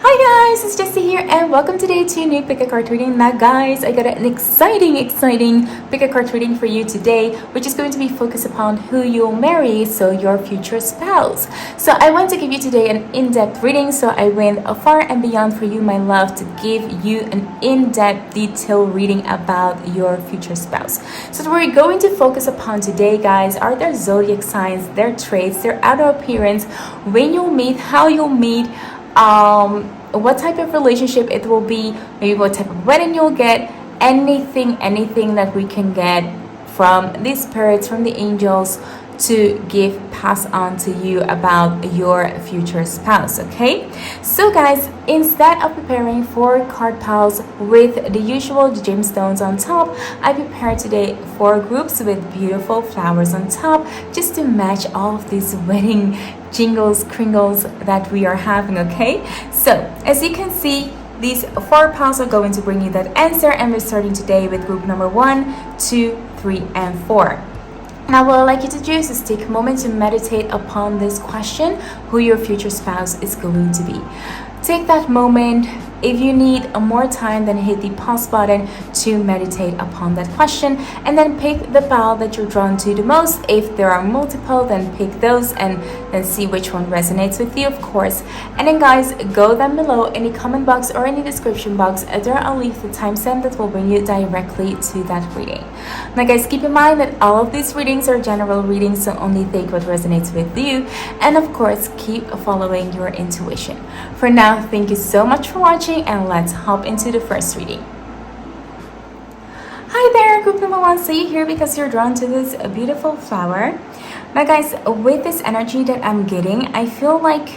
Hi guys, it's Jessy here and welcome today to a new pick a card reading. Now guys, I got an exciting pick a card reading for you today, which is going to be focused upon who you'll marry, so your future spouse. So I want to give you today an in-depth reading, so I went far and beyond for you, my love, to give you an in-depth detailed reading about your future spouse. So what we're going to focus upon today, guys, are their zodiac signs, their traits, their outer appearance, when you'll meet, how you'll meet, what type of relationship it will be, maybe what type of wedding you'll get, anything that we can get from these spirits, from the angels, to pass on to you about your future spouse. Okay, so guys, instead of preparing 4 card piles with the usual gemstones on top, I prepared today 4 groups with beautiful flowers on top, just to match all of these wedding jingles, kringles that we are having. Okay, so as you can see, these 4 piles are going to bring you that answer, and we're starting today with group number 1, 2, 3, and 4. Now, what I'd like you to do is take a moment to meditate upon this question, who your future spouse is going to be. Take that moment. If you need more time, then hit the pause button to meditate upon that question, and then pick the pile that you're drawn to the most. If there are multiple, then pick those and then see which one resonates with you, of course. And then guys, go down below in the comment box or in the description box. There I'll leave the timestamp that will bring you directly to that reading. Now guys, keep in mind that all of these readings are general readings, so only take what resonates with you, and of course keep following your intuition. For now, thank you so much for watching, and let's hop into the first reading. Hi there, group number 1. So you're here because you're drawn to this beautiful flower. Now guys, with this energy that I'm getting, I feel like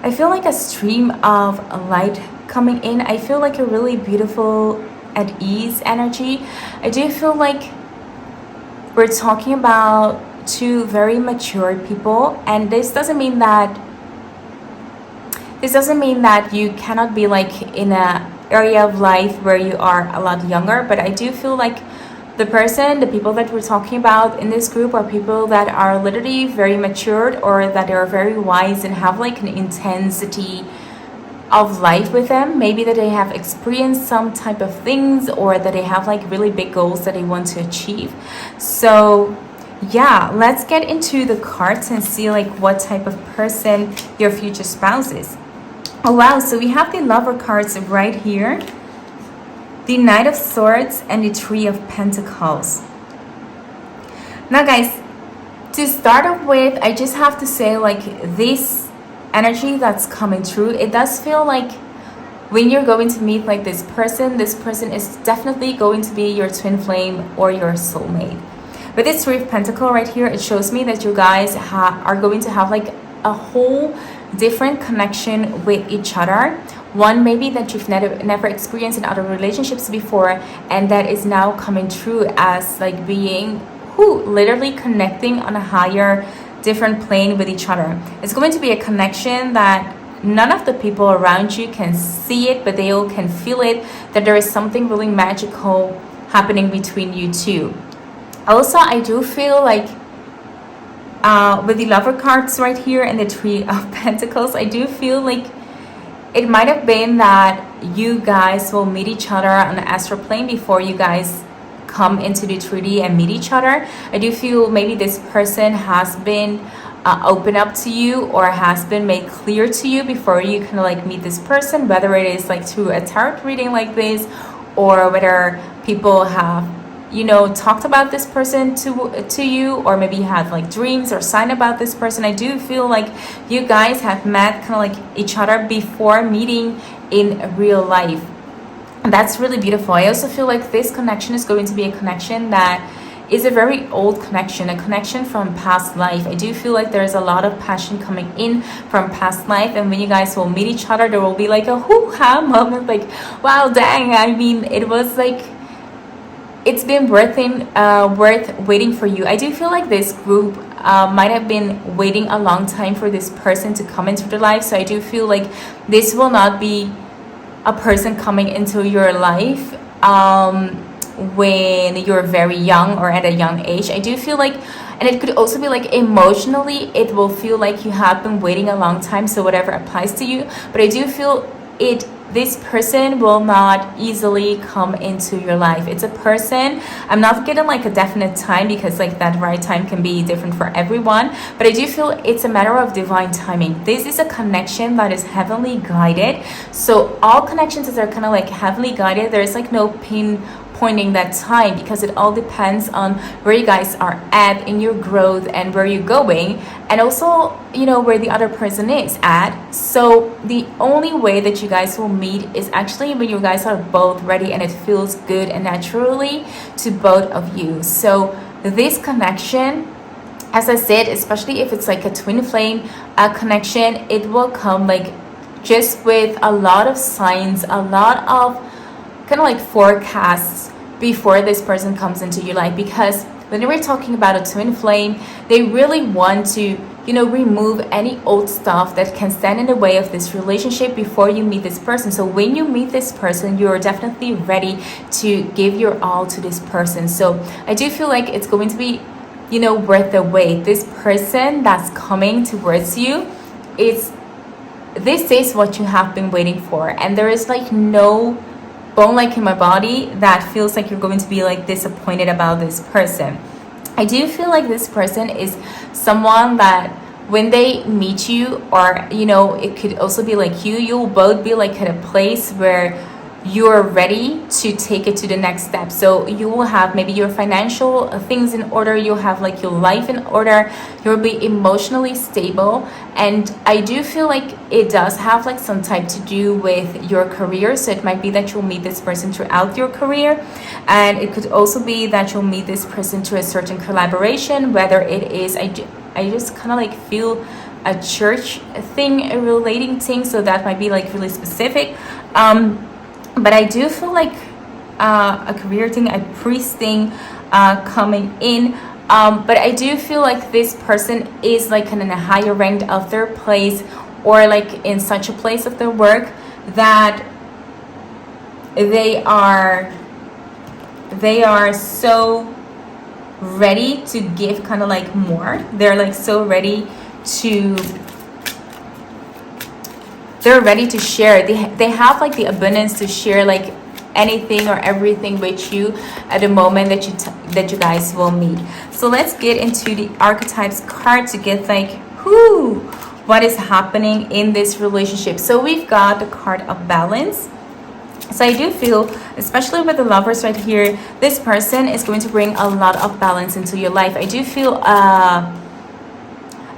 a stream of light coming in. I feel like a really beautiful, at ease energy. I do feel like we're talking about 2 very mature people, and this doesn't mean that you cannot be like in a area of life where you are a lot younger, but I do feel like the people that we're talking about in this group are people that are literally very matured, or that are very wise and have like an intensity of life with them. Maybe that they have experienced some type of things, or that they have like really big goals that they want to achieve. So yeah, let's get into the cards and see like what type of person your future spouse is. Oh wow, so we have the Lover cards right here, the Knight of Swords, and the Three of Pentacles. Now guys, to start off with, I just have to say, like, this energy that's coming through, it does feel like when you're going to meet like this person is definitely going to be your twin flame or your soulmate. With this Three of Pentacles right here, it shows me that you guys are going to have like a whole different connection with each other. One maybe that you've never experienced in other relationships before, and that is now coming through as like being literally connecting on a higher, different plane with each other. It's going to be a connection that none of the people around you can see it, but they all can feel it, that there is something really magical happening between you two. Also, I do feel like with the Lover cards right here and the Three of Pentacles, I do feel like it might have been that you guys will meet each other on the astral plane before you guys come into the 3D and meet each other. I do feel maybe this person has been open up to you, or has been made clear to you before you kind of like meet this person, whether it is like through a tarot reading like this, or whether people have, you know, talked about this person to you, or maybe you had like dreams or sign about this person. I do feel like you guys have met kind of like each other before meeting in real life, and that's really beautiful. I also feel like this connection is going to be a connection that is a very old connection, a connection from past life. I do feel like there's a lot of passion coming in from past life, and when you guys will meet each other, there will be like a hoo-ha moment, like, wow, dang, I mean, it was like, it's been worth waiting for you. I do feel like this group might have been waiting a long time for this person to come into their life. So I do feel like this will not be a person coming into your life when you're very young or at a young age. I do feel like And it could also be like emotionally, it will feel like you have been waiting a long time, so whatever applies to you. But I do feel this person will not easily come into your life. It's a person, I'm not getting like a definite time, because like that right time can be different for everyone, but I do feel it's a matter of divine timing. This is a connection that is heavenly guided. So all connections that are kind of like heavenly guided, there's like no pinpointing that time, because it all depends on where you guys are at in your growth and where you're going, and also, you know, where the other person is at. So the only way that you guys will meet is actually when you guys are both ready and it feels good and naturally to both of you. So this connection, as I said, especially if it's like a twin flame connection, it will come like just with a lot of signs, a lot of kind of like forecasts before this person comes into your life. Because when we're talking about a twin flame, they really want to, you know, remove any old stuff that can stand in the way of this relationship before you meet this person. So when you meet this person, you're definitely ready to give your all to this person. So I do feel like it's going to be, you know, worth the wait. This person that's coming towards you, this is what you have been waiting for, and there is like no bone like in my body that feels like you're going to be like disappointed about this person. I do feel like this person is someone that when they meet you, or you know, it could also be like you'll both be like at a place where you're ready to take it to the next step. So you will have maybe your financial things in order, you'll have like your life in order, you'll be emotionally stable. And I do feel like it does have like some type to do with your career. So it might be that you'll meet this person throughout your career, and it could also be that you'll meet this person to a certain collaboration, whether it is, I just kind of like feel a church thing, a relating thing, so that might be like really specific. But I do feel like a career thing, a priest thing coming in. But I do feel like this person is like in a higher rank of their place, or like in such a place of their work that they are so ready to give kind of like more. They're like so ready to share. They have like the abundance to share like anything or everything with you at the moment that you guys will meet. So let's get into the archetypes card to get like what is happening in this relationship. So we've got the card of balance. So I do feel, especially with the lovers right here, this person is going to bring a lot of balance into your life. I do feel a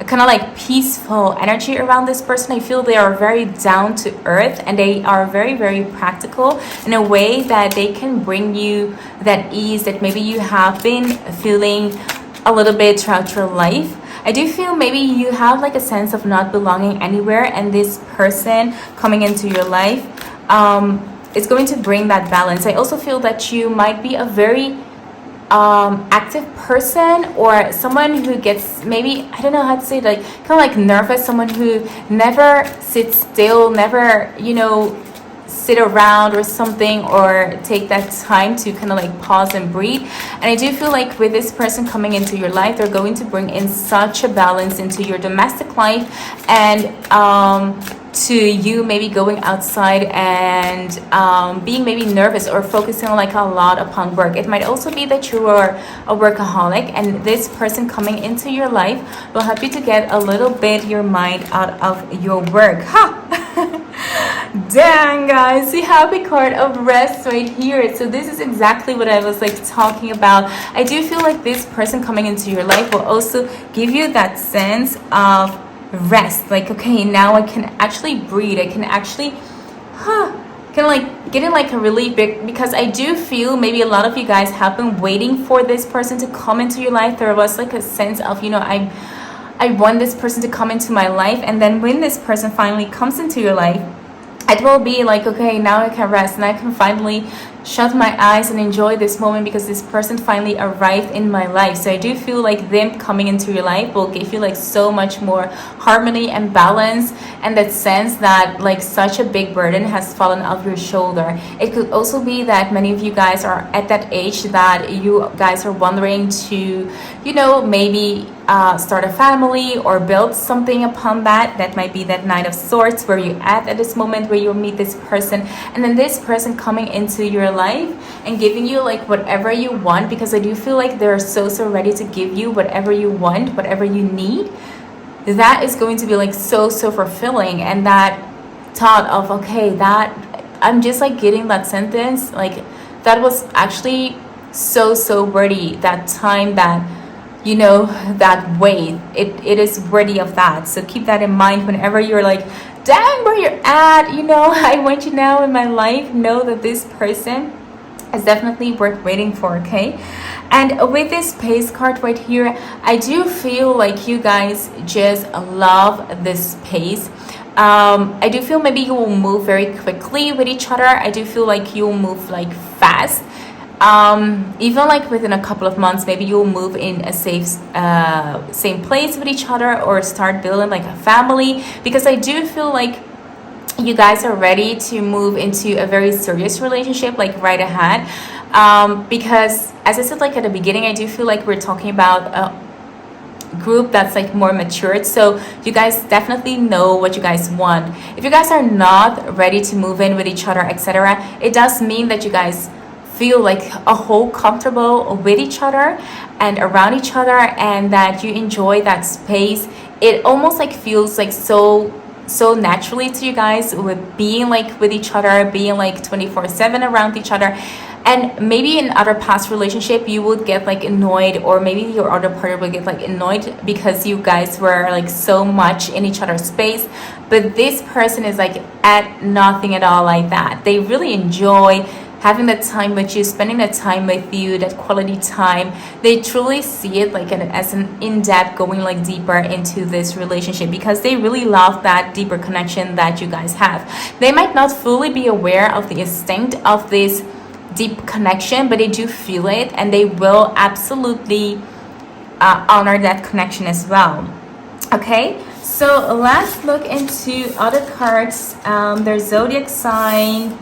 kind of like peaceful energy around this person. I feel they are very down to earth, and they are very, very practical in a way that they can bring you that ease that maybe you have been feeling a little bit throughout your life. I do feel maybe you have like a sense of not belonging anywhere, and this person coming into your life is going to bring that balance. I also feel that you might be a very active person, or someone who gets, maybe, I don't know how to say it, like kind of like nervous, someone who never sits still, never, you know, sit around or something, or take that time to kind of like pause and breathe. And I do feel like with this person coming into your life, they're going to bring in such a balance into your domestic life, and to you maybe going outside and being maybe nervous or focusing like a lot upon work. It might also be that you are a workaholic, and this person coming into your life will help you to get a little bit your mind out of your work. Dang, guys, we have the card of rest right here. So this is exactly what I was like talking about. I do feel like this person coming into your life will also give you that sense of rest. Like, okay, now I can actually breathe. I can actually kind of like getting like a relief, because I do feel maybe a lot of you guys have been waiting for this person to come into your life. There was like a sense of, you know, I want this person to come into my life, and then when this person finally comes into your life, it will be like, okay, now I can rest, and I can finally shut my eyes and enjoy this moment because this person finally arrived in my life. So I do feel like them coming into your life will give you like so much more harmony and balance, and that sense that like such a big burden has fallen off your shoulder. It could also be that many of you guys are at that age that you guys are wondering to, you know, maybe start a family or build something upon that. That might be that Nine of Swords where you at this moment where you meet this person, and then this person coming into your life and giving you like whatever you want, because I do feel like they're so ready to give you whatever you want, whatever you need. That is going to be like so fulfilling. And that thought of, okay, that I'm just like getting that sentence, like that was actually so worthy, that time, that, you know, that wait, it is worthy of that. So keep that in mind whenever you're like, damn, where you're at, you know, I want you now in my life. Know that this person is definitely worth waiting for, okay? And with this pace card right here, I do feel like you guys just love this pace. I do feel maybe you will move very quickly with each other. I do feel like you'll move like fast. Even like within a couple of months, maybe you'll move in a same place with each other, or start building like a family, because I do feel like you guys are ready to move into a very serious relationship like right ahead. Because as I said like at the beginning, I do feel like we're talking about a group that's like more matured, so you guys definitely know what you guys want. If you guys are not ready to move in with each other, etc., it does mean that you guys feel like a whole comfortable with each other and around each other, and that you enjoy that space. It almost like feels like so naturally to you guys, with being like with each other, being like 24/7 around each other. And maybe in other past relationship you would get like annoyed, or maybe your other partner would get like annoyed because you guys were like so much in each other's space. But this person is like at nothing at all like that. They really enjoy having that time with you, spending that time with you, that quality time. They truly see it like as an in-depth, going like deeper into this relationship, because they really love that deeper connection that you guys have. They might not fully be aware of the extent of this deep connection, but they do feel it, and they will absolutely honor that connection as well. Okay, so let's look into other cards, their zodiac sign,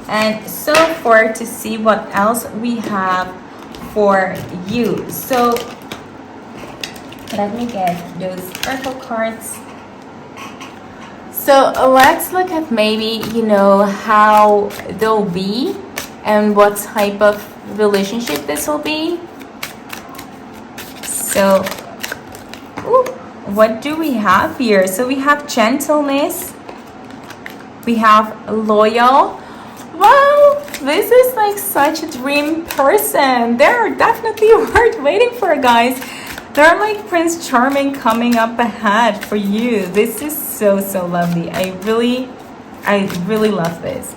and so forth, to see what else we have for you. So let me get those oracle cards. So let's look at maybe, you know, how they'll be and what type of relationship this will be. So what do we have here? So we have gentleness, we have loyal. Wow, this is like such a dream person. They're definitely worth waiting for, guys. They're like Prince Charming coming up ahead for you. This is so lovely. I really love this.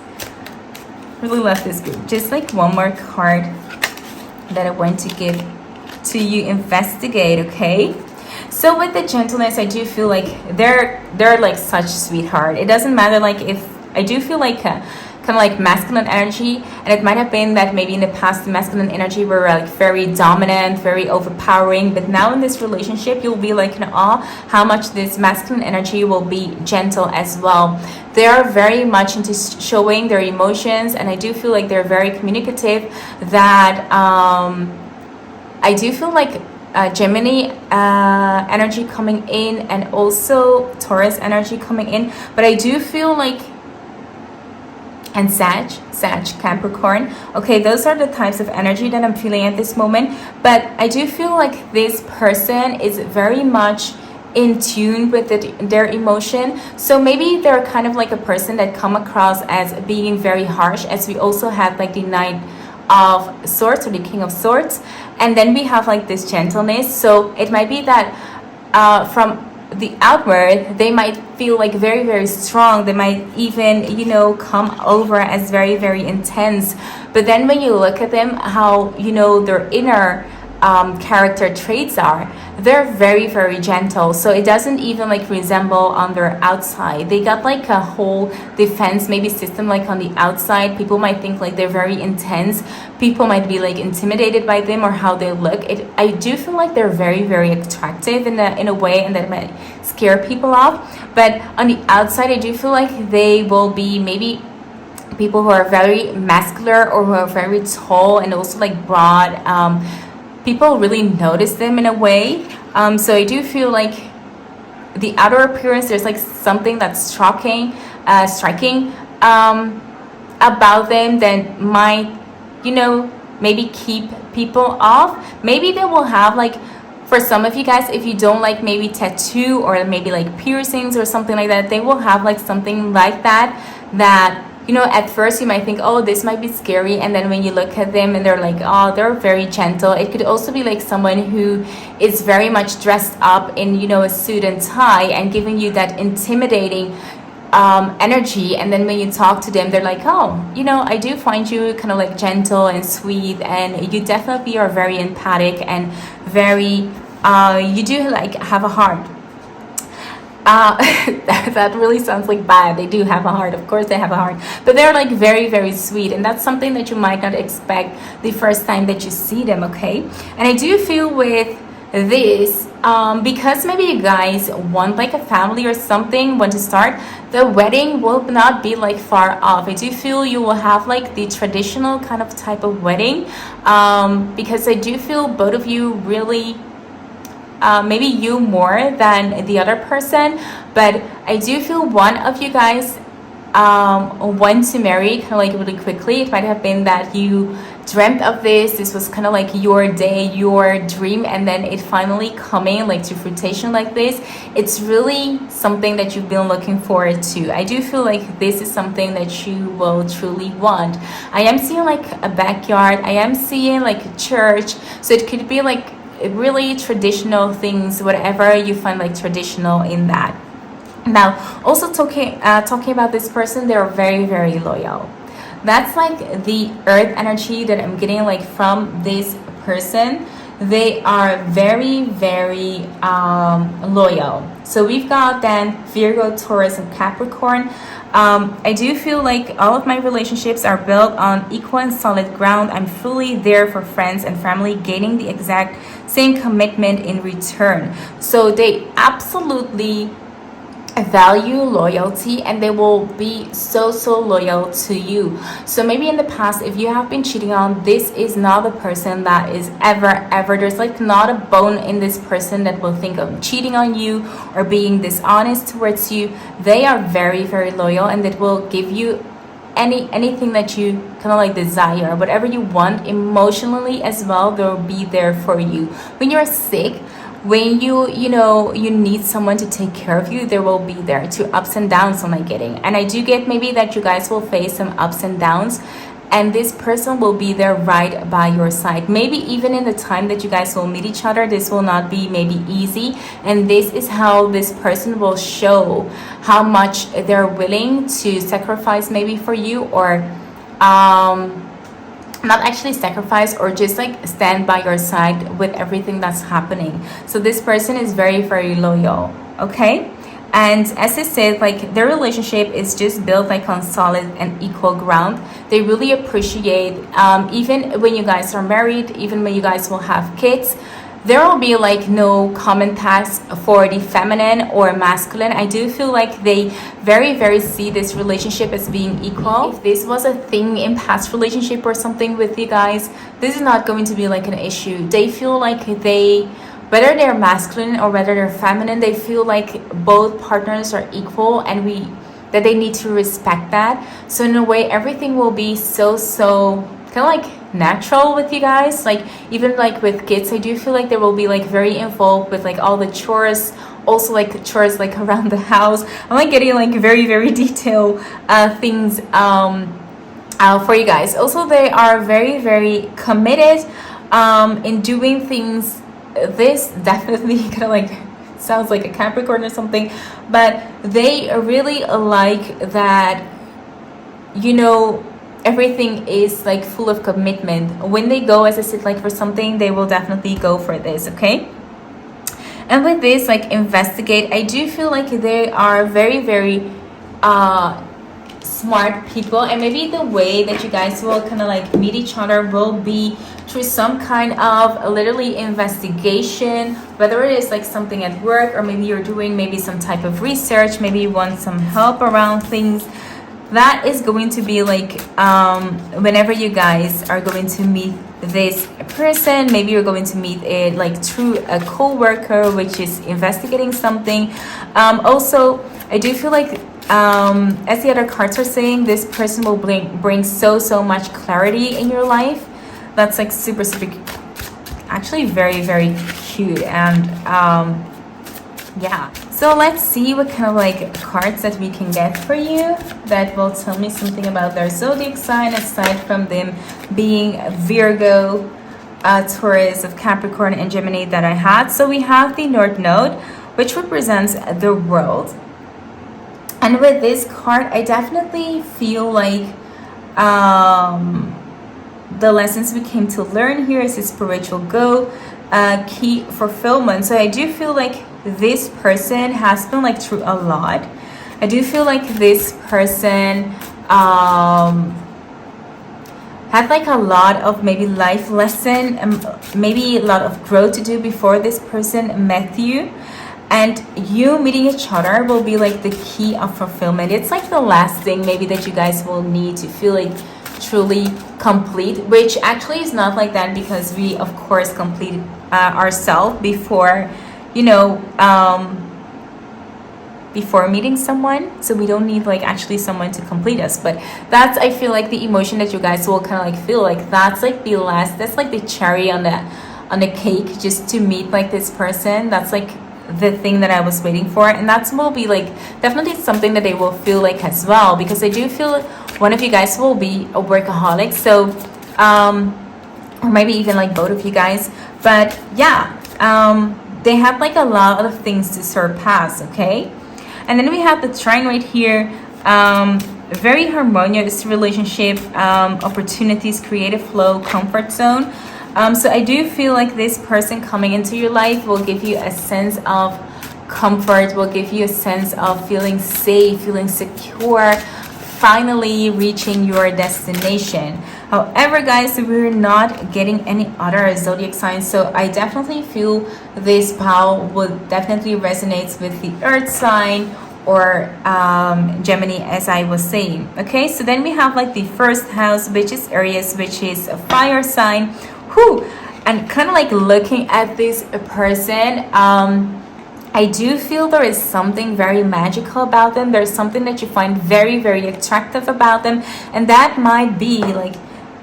Really love this group. Just like one more card that I want to give to you, investigate, okay? So with the gentleness, I do feel like they're like such sweetheart. It doesn't matter like if I do feel like kind of like masculine energy, and it might have been that maybe in the past the masculine energy were like very dominant, very overpowering, but now in this relationship you'll be like in awe how much this masculine energy will be gentle as well. They are very much into showing their emotions, and I do feel like they're very communicative. That I do feel like Gemini energy coming in, and also Taurus energy coming in, but I do feel like, and Sag, Capricorn. Okay, those are the types of energy that I'm feeling at this moment. But I do feel like this person is very much in tune with their emotion. So maybe they're kind of like a person that come across as being very harsh, as we also have like the Knight of Swords or the King of Swords. And then we have like this gentleness. So it might be that from the outward they might feel like very strong. They might even, you know, come over as very intense, but then when you look at them, how, you know, their inner character traits are, they're very, very gentle. So it doesn't even like resemble on their outside. They got like a whole defense maybe system like on the outside. People might think like they're very intense. People might be like intimidated by them or how they look. I do feel like they're very, very attractive in a way, and that might scare people off. But on the outside, I do feel like they will be maybe people who are very muscular or who are very tall and also like broad. People really notice them in a way. So I do feel like the outer appearance, there's like something that's striking about them that might, maybe keep people off. Maybe they will have like, for some of you guys, if you don't like maybe tattoo or maybe like piercings or something like that, they will have like something like that at first you might think, oh, this might be scary, and then when you look at them and they're like, oh, they're very gentle. It could also be like someone who is very much dressed up in a suit and tie and giving you that intimidating energy, and then when you talk to them, they're like, oh, I do find you kind of like gentle and sweet, and you definitely are very empathic and very you do like have a heart. That really sounds like bad. They do have a heart. Of course they have a heart, but they're like very, very sweet, and that's something that you might not expect the first time that you see them. Okay. And I do feel with this, because maybe you guys want like a family or something, want to start, the wedding will not be like far off. I do feel you will have like the traditional kind of type of wedding, because I do feel both of you really, maybe you more than the other person, but I do feel one of you guys want to marry kind of like really quickly. It might have been that you dreamt of this was kind of like your day, your dream, and then it finally coming like to fruition like this. It's really something that you've been looking forward to. I do feel like this is something that you will truly want. I am seeing like a backyard, I am seeing like a church, so it could be like really traditional things, whatever you find like traditional in that. Now, also talking about this person, they're very, very loyal. That's like the earth energy that I'm getting like from this person. They are very, very loyal. So we've got then Virgo, Taurus, and Capricorn. I do feel like all of my relationships are built on equal and solid ground. I'm fully there for friends and family, gaining the exact same commitment in return. So they absolutely value loyalty, and they will be so loyal to you. So maybe in the past, if you have been cheating on, this is not the person that is ever there's like not a bone in this person that will think of cheating on you or being dishonest towards you. They are very, very loyal, and that will give you anything that you kind of like desire, whatever you want emotionally as well. They'll be there for you when you're sick, when you need someone to take care of you. They will be there. To ups and downs I'm getting, and I do get maybe that you guys will face some ups and downs, and this person will be there right by your side. Maybe even in the time that you guys will meet each other, this will not be maybe easy, and this is how this person will show how much they're willing to sacrifice maybe for you, or not actually sacrifice, or just like stand by your side with everything that's happening. So this person is very, very loyal. Okay. And as I said, like their relationship is just built like on solid and equal ground. They really appreciate, even when you guys are married, even when you guys will have kids, there will be like no common task for the feminine or masculine. I do feel like they very, very see this relationship as being equal. If this was a thing in past relationship or something with you guys, this is not going to be like an issue. They feel like whether they're masculine or whether they're feminine, they feel like both partners are equal, and that they need to respect that. So in a way, everything will be so kind of like natural with you guys. Like even like with kids, I do feel like they will be like very involved with like all the chores, also like chores like around the house. I'm like getting like very, very detailed things for you guys. Also, they are very, very committed in doing things. This definitely kind of like sounds like a Capricorn or something, but they really like that, everything is like full of commitment. When they go, as I said, like for something, they will definitely go for this. Okay. And with this, like, investigate, I do feel like they are very, very smart people, and maybe the way that you guys will kind of like meet each other will be through some kind of literally investigation, whether it is like something at work, or maybe you're doing maybe some type of research, maybe you want some help around things. That is going to be like whenever you guys are going to meet this person, maybe you're going to meet it like through a co-worker which is investigating something. Also, I do feel like as the other cards are saying, this person will bring so much clarity in your life. That's like super actually very cute. And yeah, so let's see what kind of like cards that we can get for you that will tell me something about their zodiac sign, aside from them being Virgo, Taurus, of Capricorn, and Gemini that I had. So we have the North Node, which represents the world. And with this card, I definitely feel like the lessons we came to learn here is a spiritual goal, key fulfillment. So I do feel like this person has been like through a lot. I do feel like this person had like a lot of maybe life lesson, maybe a lot of growth to do before this person met you. And you meeting each other will be like the key of fulfillment. It's like the last thing maybe that you guys will need to feel like truly complete, which actually is not like that, because we of course complete ourselves before, you know, before meeting someone. So we don't need like actually someone to complete us. But that's, I feel like, the emotion that you guys will kind of like feel like that's like the last, that's like the cherry on the cake, just to meet like this person. That's like the thing that I was waiting for, and that will be like definitely something that they will feel like as well, because I do feel one of you guys will be a workaholic. So or maybe even like both of you guys. But yeah, they have like a lot of things to surpass. Okay, and then we have the trine right here. Very harmonious relationship, opportunities, creative flow, comfort zone. So I do feel like this person coming into your life will give you a sense of comfort, will give you a sense of feeling safe, feeling secure, finally reaching your destination. However, guys, we're not getting any other zodiac signs, so I definitely feel this pile would definitely resonate with the earth sign or Gemini, as I was saying. Okay, so then we have like the first house, which is Aries, which is a fire sign. And kind of like looking at this person, I do feel there is something very magical about them. There's something that you find very attractive about them, and that might be like,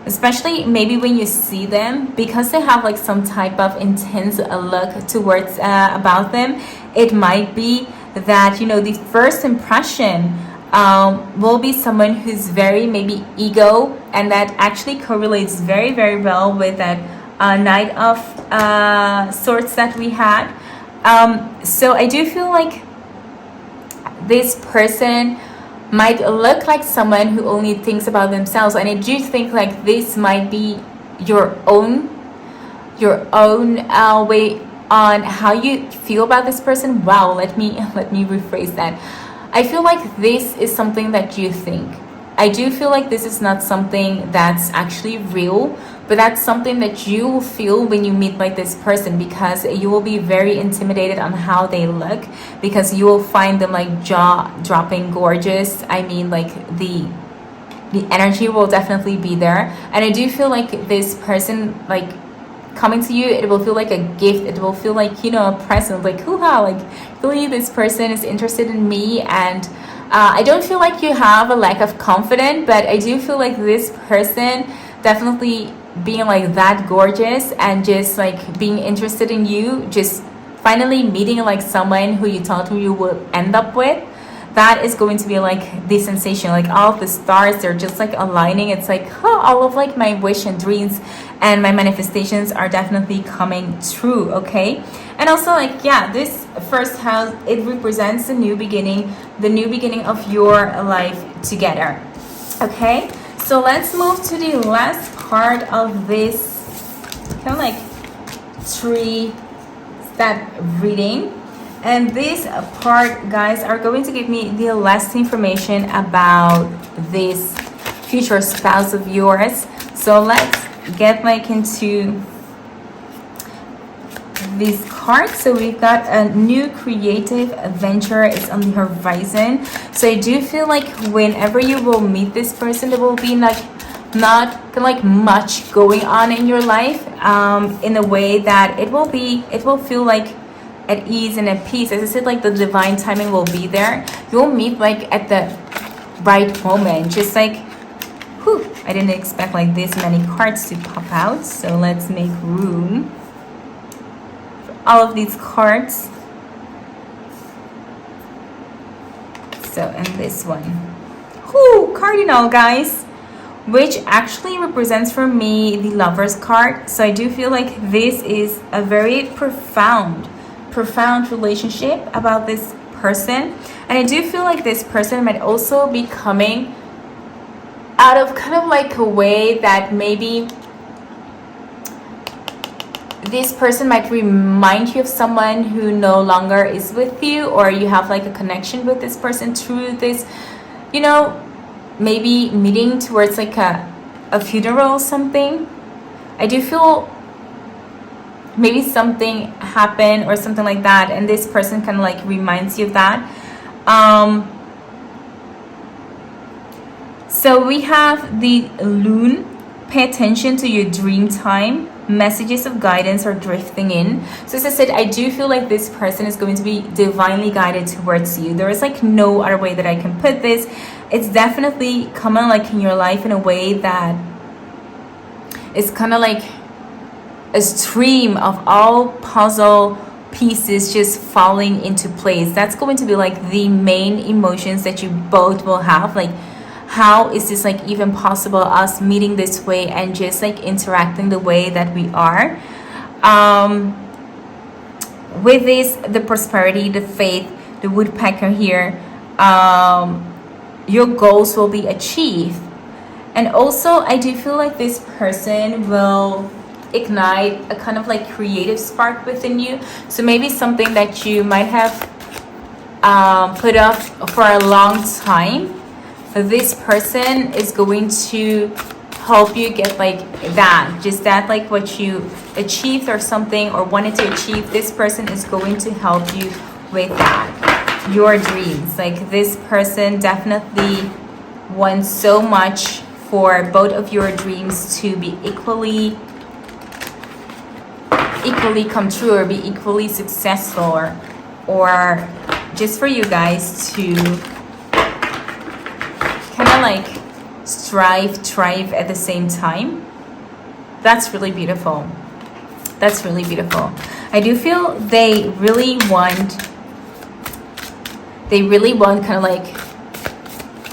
especially maybe when you see them, because they have like some type of intense look towards about them. It might be that, you know, the first impression will be someone who's very maybe ego, and that actually correlates very well with that Knight of Swords that we had. So I do feel like this person might look like someone who only thinks about themselves, and I do think like this might be your own way on how you feel about this person. Wow, let me rephrase that. I feel like this is something that you think. I do feel like this is not something that's actually real, but that's something that you will feel when you meet like this person, because you will be very intimidated on how they look, because you will find them like jaw-dropping gorgeous. I mean, like the energy will definitely be there, and I do feel like this person like coming to you, it will feel like a gift. It will feel like, you know, a present, like hoo-ha, like really this person is interested in me. And I don't feel like you have a lack of confidence, but I do feel like this person definitely being like that gorgeous and just like being interested in you, just finally meeting like someone who you thought you would end up with. That is going to be like the sensation, like all of the stars, they're just like aligning. It's like, oh, all of like my wish and dreams and my manifestations are definitely coming true. Okay, and also like, yeah, this first house, it represents the new beginning of your life together. Okay, so let's move to the last part of this kind of like tree that reading. And this part, guys, are going to give me the last information about this future spouse of yours. So let's get like into these cards. So we've got a new creative adventure is on the horizon. So I do feel like whenever you will meet this person, there will be like not like much going on in your life, in a way that it will feel like at ease and at peace. As I said, like the divine timing will be there. You'll meet like at the right moment. Just like, whew, I didn't expect like this many cards to pop out. So let's make room for all of these cards. So, and this one, whoo, cardinal, guys, which actually represents for me the Lover's card. So I do feel like this is a very profound relationship about this person. And I do feel like this person might also be coming out of kind of like a way that maybe this person might remind you of someone who no longer is with you, or you have like a connection with this person through this, you know, maybe meeting towards like a funeral or something. I do feel maybe something happened or something like that, and this person kind of like reminds you of that. So we have the Loon. Pay attention to your dream time. Messages of guidance are drifting in. So as I said, I do feel like this person is going to be divinely guided towards you. There is like no other way that I can put this. It's definitely coming like in your life in a way that is kind of like a stream of all puzzle pieces just falling into place. That's going to be like the main emotions that you both will have. Like, how is this like even possible, us meeting this way and just like interacting the way that we are? With this, the prosperity, the faith, the woodpecker here, your goals will be achieved. And also I do feel like this person will ignite a kind of like creative spark within you. So maybe something that you might have put off for a long time, this person is going to help you get like that, just that, like what you achieved or something or wanted to achieve. This person is going to help you with that, your dreams. Like this person definitely wants so much for both of your dreams to be equally come true, or be equally successful, or just for you guys to kind of like thrive at the same time. That's really beautiful. That's really beautiful. I do feel they really want kind of like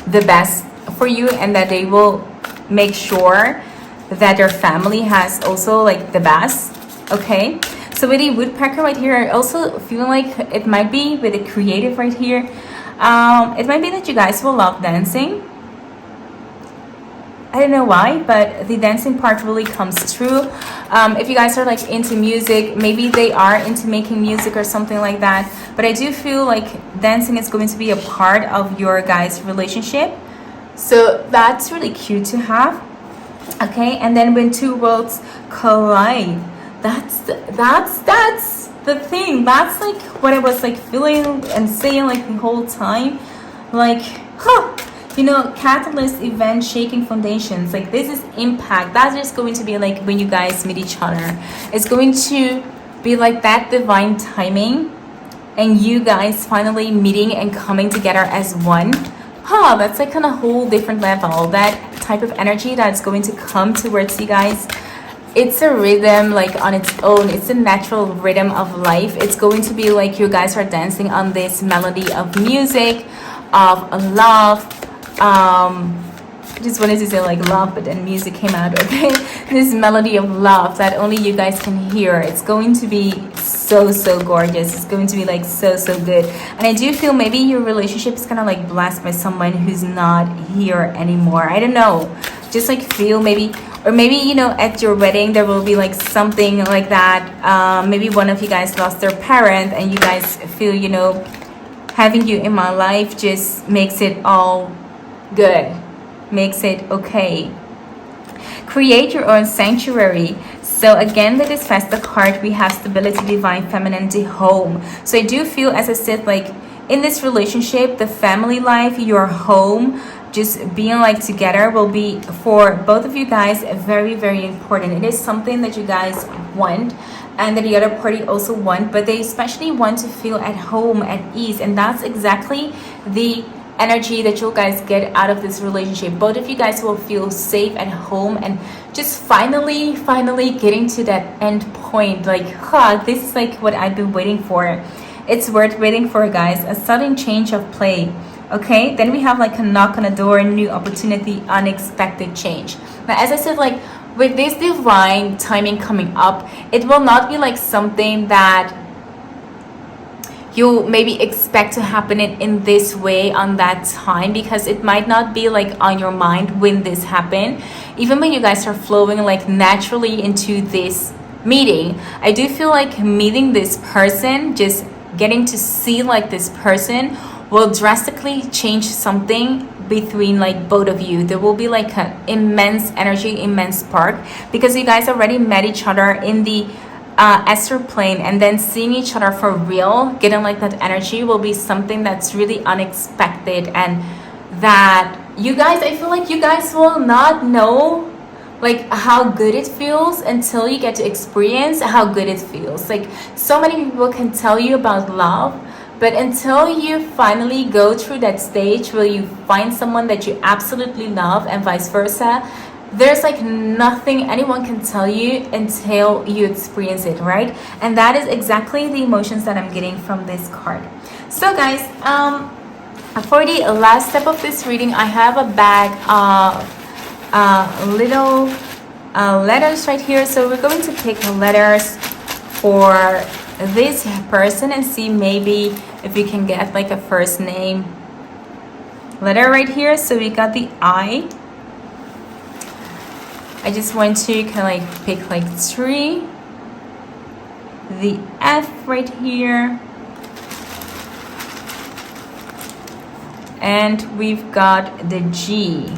the best for you, and that they will make sure that their family has also like the best. Okay, so with the woodpecker right here, I also feel like it might be with the creative right here, it might be that you guys will love dancing. I don't know why, but the dancing part really comes true. If you guys are like into music, maybe they are into making music or something like that. But I do feel like dancing is going to be a part of your guys' relationship. So that's really cute to have. Okay, and then when two worlds collide, that's the thing. That's like what I was like feeling and saying like the whole time. Like, you know, catalyst, event, shaking foundations. Like this is impact. That's just going to be like when you guys meet each other. It's going to be like that divine timing, and you guys finally meeting and coming together as one. That's like on a whole different level. That type of energy that's going to come towards you guys. It's a rhythm like on its own. It's a natural rhythm of life. It's going to be like you guys are dancing on this melody of music, of love. I just wanted to say like love, but then music came out. Okay, this melody of love that only you guys can hear. It's going to be so gorgeous. It's going to be like so good. And I do feel maybe your relationship is kind of like blessed by someone who's not here anymore. I don't know, just like feel maybe, Or maybe, you know, at your wedding there will be like something like that. Maybe one of you guys lost their parent and you guys feel, you know, having you in my life just makes it all good, makes it okay. Create your own sanctuary. So again, with this Festa card, we have stability, divine feminine, the home. So I do feel, as I said, like in this relationship, the family life, your home, just being like together will be for both of you guys very, very important. It is something that you guys want and that the other party also want, but they especially want to feel at home, at ease, and that's exactly the energy that you guys get out of this relationship. Both of you guys will feel safe at home and just finally getting to that end point, like, this is like what I've been waiting for. It's worth waiting for, guys. A sudden change of play. Okay, then we have like a knock on a door, new opportunity, unexpected change. Now, as I said, like with this divine timing coming up, it will not be like something that you maybe expect to happen in this way on that time, because it might not be like on your mind when this happened. Even when you guys are flowing like naturally into this meeting, I do feel like meeting this person, just getting to see like this person will drastically change something between like both of you. There will be like an immense energy, immense spark, because you guys already met each other in the astral plane, and then seeing each other for real, getting like that energy will be something that's really unexpected, and that you guys, I feel like you guys will not know like how good it feels until you get to experience how good it feels. Like so many people can tell you about love, but until you finally go through that stage where you find someone that you absolutely love and vice versa, there's like nothing anyone can tell you until you experience it, right? And that is exactly the emotions that I'm getting from this card. So guys, for the last step of this reading, I have a bag of little letters right here. So we're going to pick letters for this person and see maybe if we can get like a first name letter right here. So we got the I just want to kind of like pick like 3, the F right here, and we've got the G.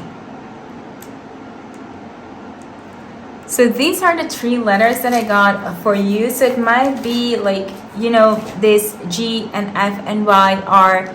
So these are the 3 letters that I got for you. So it might be like, you know, this G and F and Y are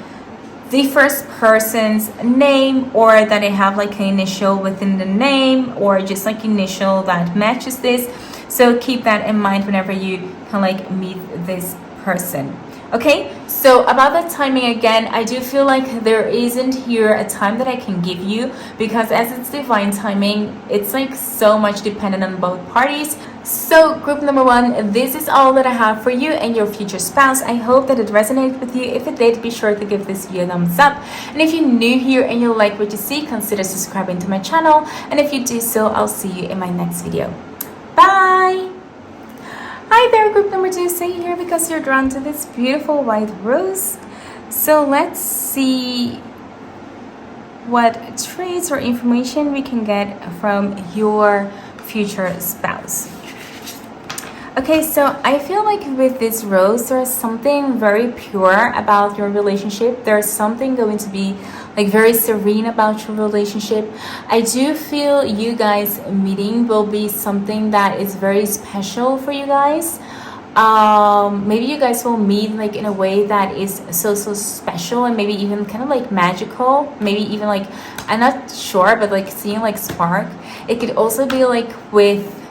the first person's name, or that they have like an initial within the name, or just like initial that matches this. So keep that in mind whenever you can like meet this person. Okay, so about that timing, again, I do feel like there isn't here a time that I can give you, because as it's divine timing, it's like so much dependent on both parties. So group number 1, this is all that I have for you and your future spouse. I hope that it resonated with you. If it did, be sure to give this video a thumbs up. And if you're new here and you like what you see, consider subscribing to my channel. And if you do so, I'll see you in my next video. Bye! Hi there, group number 2, stay here because you're drawn to this beautiful white rose. So let's see what traits or information we can get from your future spouse. Okay, so I feel like with this rose, there's something very pure about your relationship. There's something going to be like very serene about your relationship. I do feel you guys meeting will be something that is very special for you guys. Maybe you guys will meet like in a way that is so special, and maybe even kind of like magical. Maybe even like, I'm not sure, but like seeing like spark. It could also be like with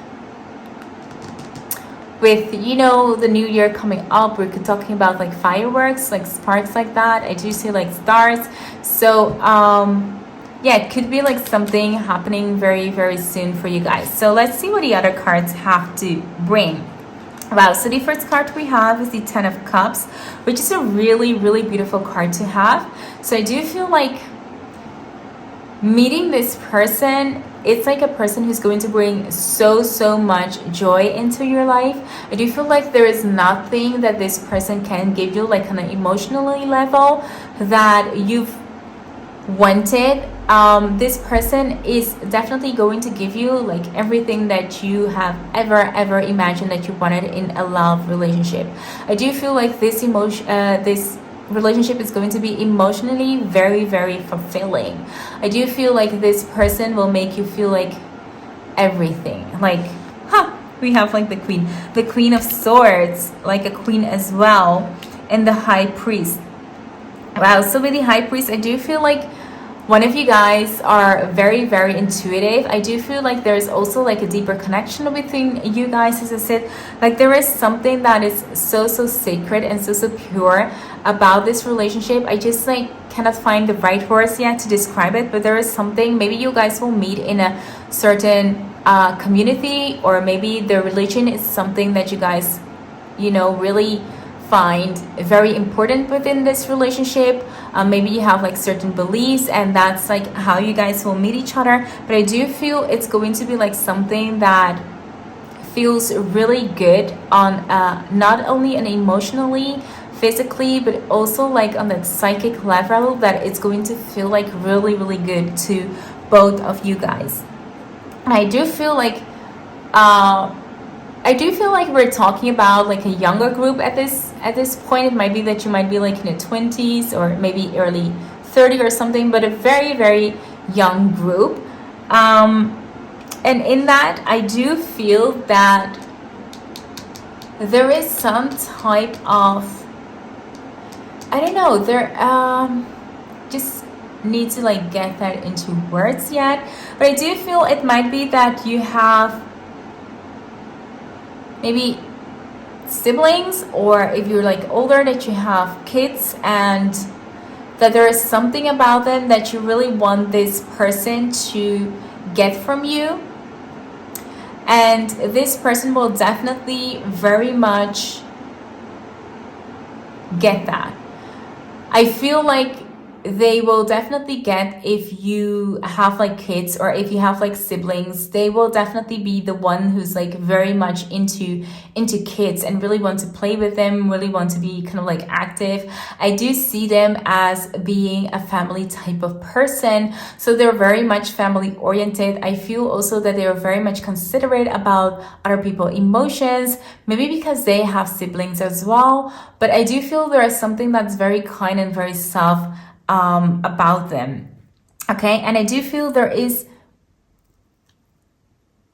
you know, the new year coming up, we're talking about like fireworks, like sparks like that. I do see like stars. So yeah, it could be like something happening very soon for you guys. So let's see what the other cards have to bring. Wow, so the first card we have is the 10 of Cups, which is a really beautiful card to have. So I do feel like meeting this person, it's like a person who's going to bring so much joy into your life. I do feel like there is nothing that this person can give you like on an emotionally level that you've wanted. This person is definitely going to give you like everything that you have ever imagined that you wanted in a love relationship. I do feel like this relationship is going to be emotionally very fulfilling. I do feel like this person will make you feel like everything. Like, we have like the queen of swords, like a queen as well, and the high priest. Wow, so with the high priest, I do feel like one of you guys are very intuitive. I do feel like there's also like a deeper connection between you guys. As I said, like there is something that is so sacred and so pure about this relationship. I just like cannot find the right words yet to describe it, but there is something. Maybe you guys will meet in a certain community, or maybe the religion is something that you guys, you know, really find very important within this relationship. Maybe you have like certain beliefs, and that's like how you guys will meet each other. But I do feel it's going to be like something that feels really good on not only an emotionally, physically, but also like on that psychic level, that it's going to feel like really good to both of you guys. And I do feel like we're talking about like a younger group at this point. It might be that you might be like in the 20s or maybe early 30 or something, but a very young group. And in that, I do feel that there is some type of, I don't know, there just need to like get that into words yet, but I do feel it might be that you have maybe siblings, or if you're like older, that you have kids, and that there is something about them that you really want this person to get from you. And this person will definitely very much get that. I feel like they will definitely get, if you have like kids or if you have like siblings, they will definitely be the one who's like very much into kids and really want to play with them, really want to be kind of like active. I do see them as being a family type of person, so they're very much family oriented. I feel also that they are very much considerate about other people's emotions, maybe because they have siblings as well, but I do feel there is something that's very kind and very soft about them. Okay, and I do feel there is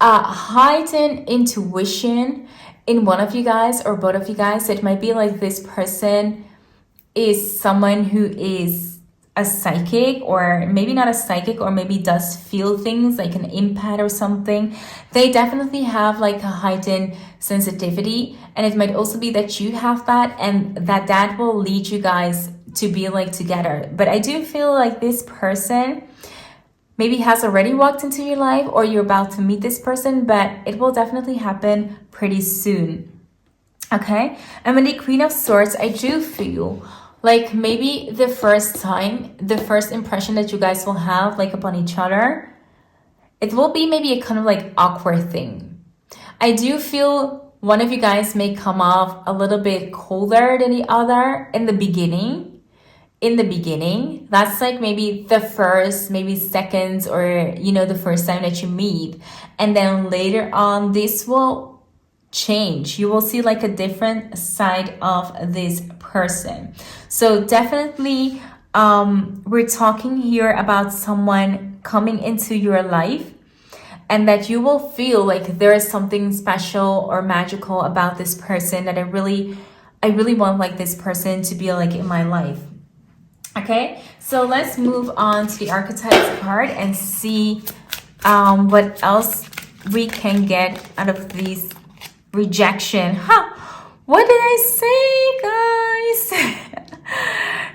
a heightened intuition in one of you guys or both of you guys. It might be like this person is someone who is a psychic, or maybe not a psychic, or maybe does feel things like an empath or something. They definitely have like a heightened sensitivity, and it might also be that you have that, and that will lead you guys to be like together. But I do feel like this person maybe has already walked into your life, or you're about to meet this person, but it will definitely happen pretty soon. Okay, and with the Queen of Swords, I do feel like maybe the first impression that you guys will have like upon each other, it will be maybe a kind of like awkward thing. I do feel one of you guys may come off a little bit colder than the other in the beginning. That's like maybe the first, maybe seconds, or you know, the first time that you meet, and then later on this will change. You will see like a different side of this person. So definitely we're talking here about someone coming into your life, and that you will feel like there is something special or magical about this person, that I really want like this person to be like in my life. Okay, so let's move on to the archetypes card and see what else we can get out of these rejection. What did I say, guys?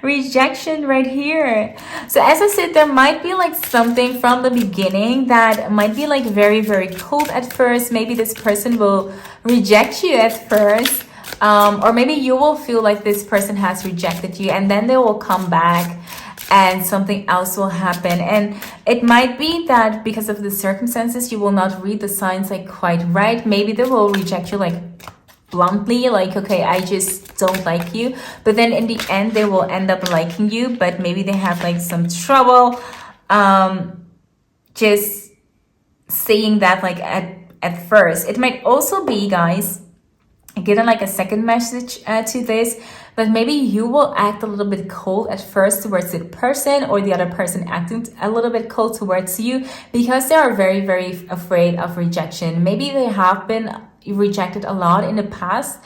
Rejection right here. So as I said, there might be like something from the beginning that might be like very cold at first. Maybe this person will reject you at first. Or maybe you will feel like this person has rejected you, and then they will come back and something else will happen. And it might be that because of the circumstances, you will not read the signs like quite right. Maybe they will reject you like bluntly, like, okay, I just don't like you. But then in the end, they will end up liking you, but maybe they have like some trouble just saying that like at first. It might also be, guys, getting like a second message to this, that maybe you will act a little bit cold at first towards the person, or the other person acting a little bit cold towards you, because they are very, very afraid of rejection. Maybe they have been rejected a lot in the past,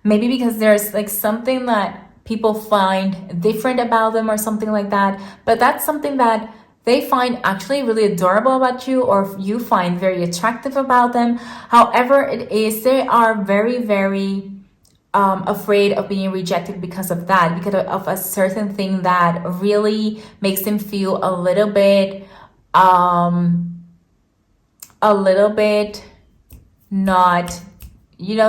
maybe because there's like something that people find different about them or something like that, but that's something that they find actually really adorable about you, or you find very attractive about them. However it is, they are very, very afraid of being rejected because of that, because of a certain thing that really makes them feel a little bit not,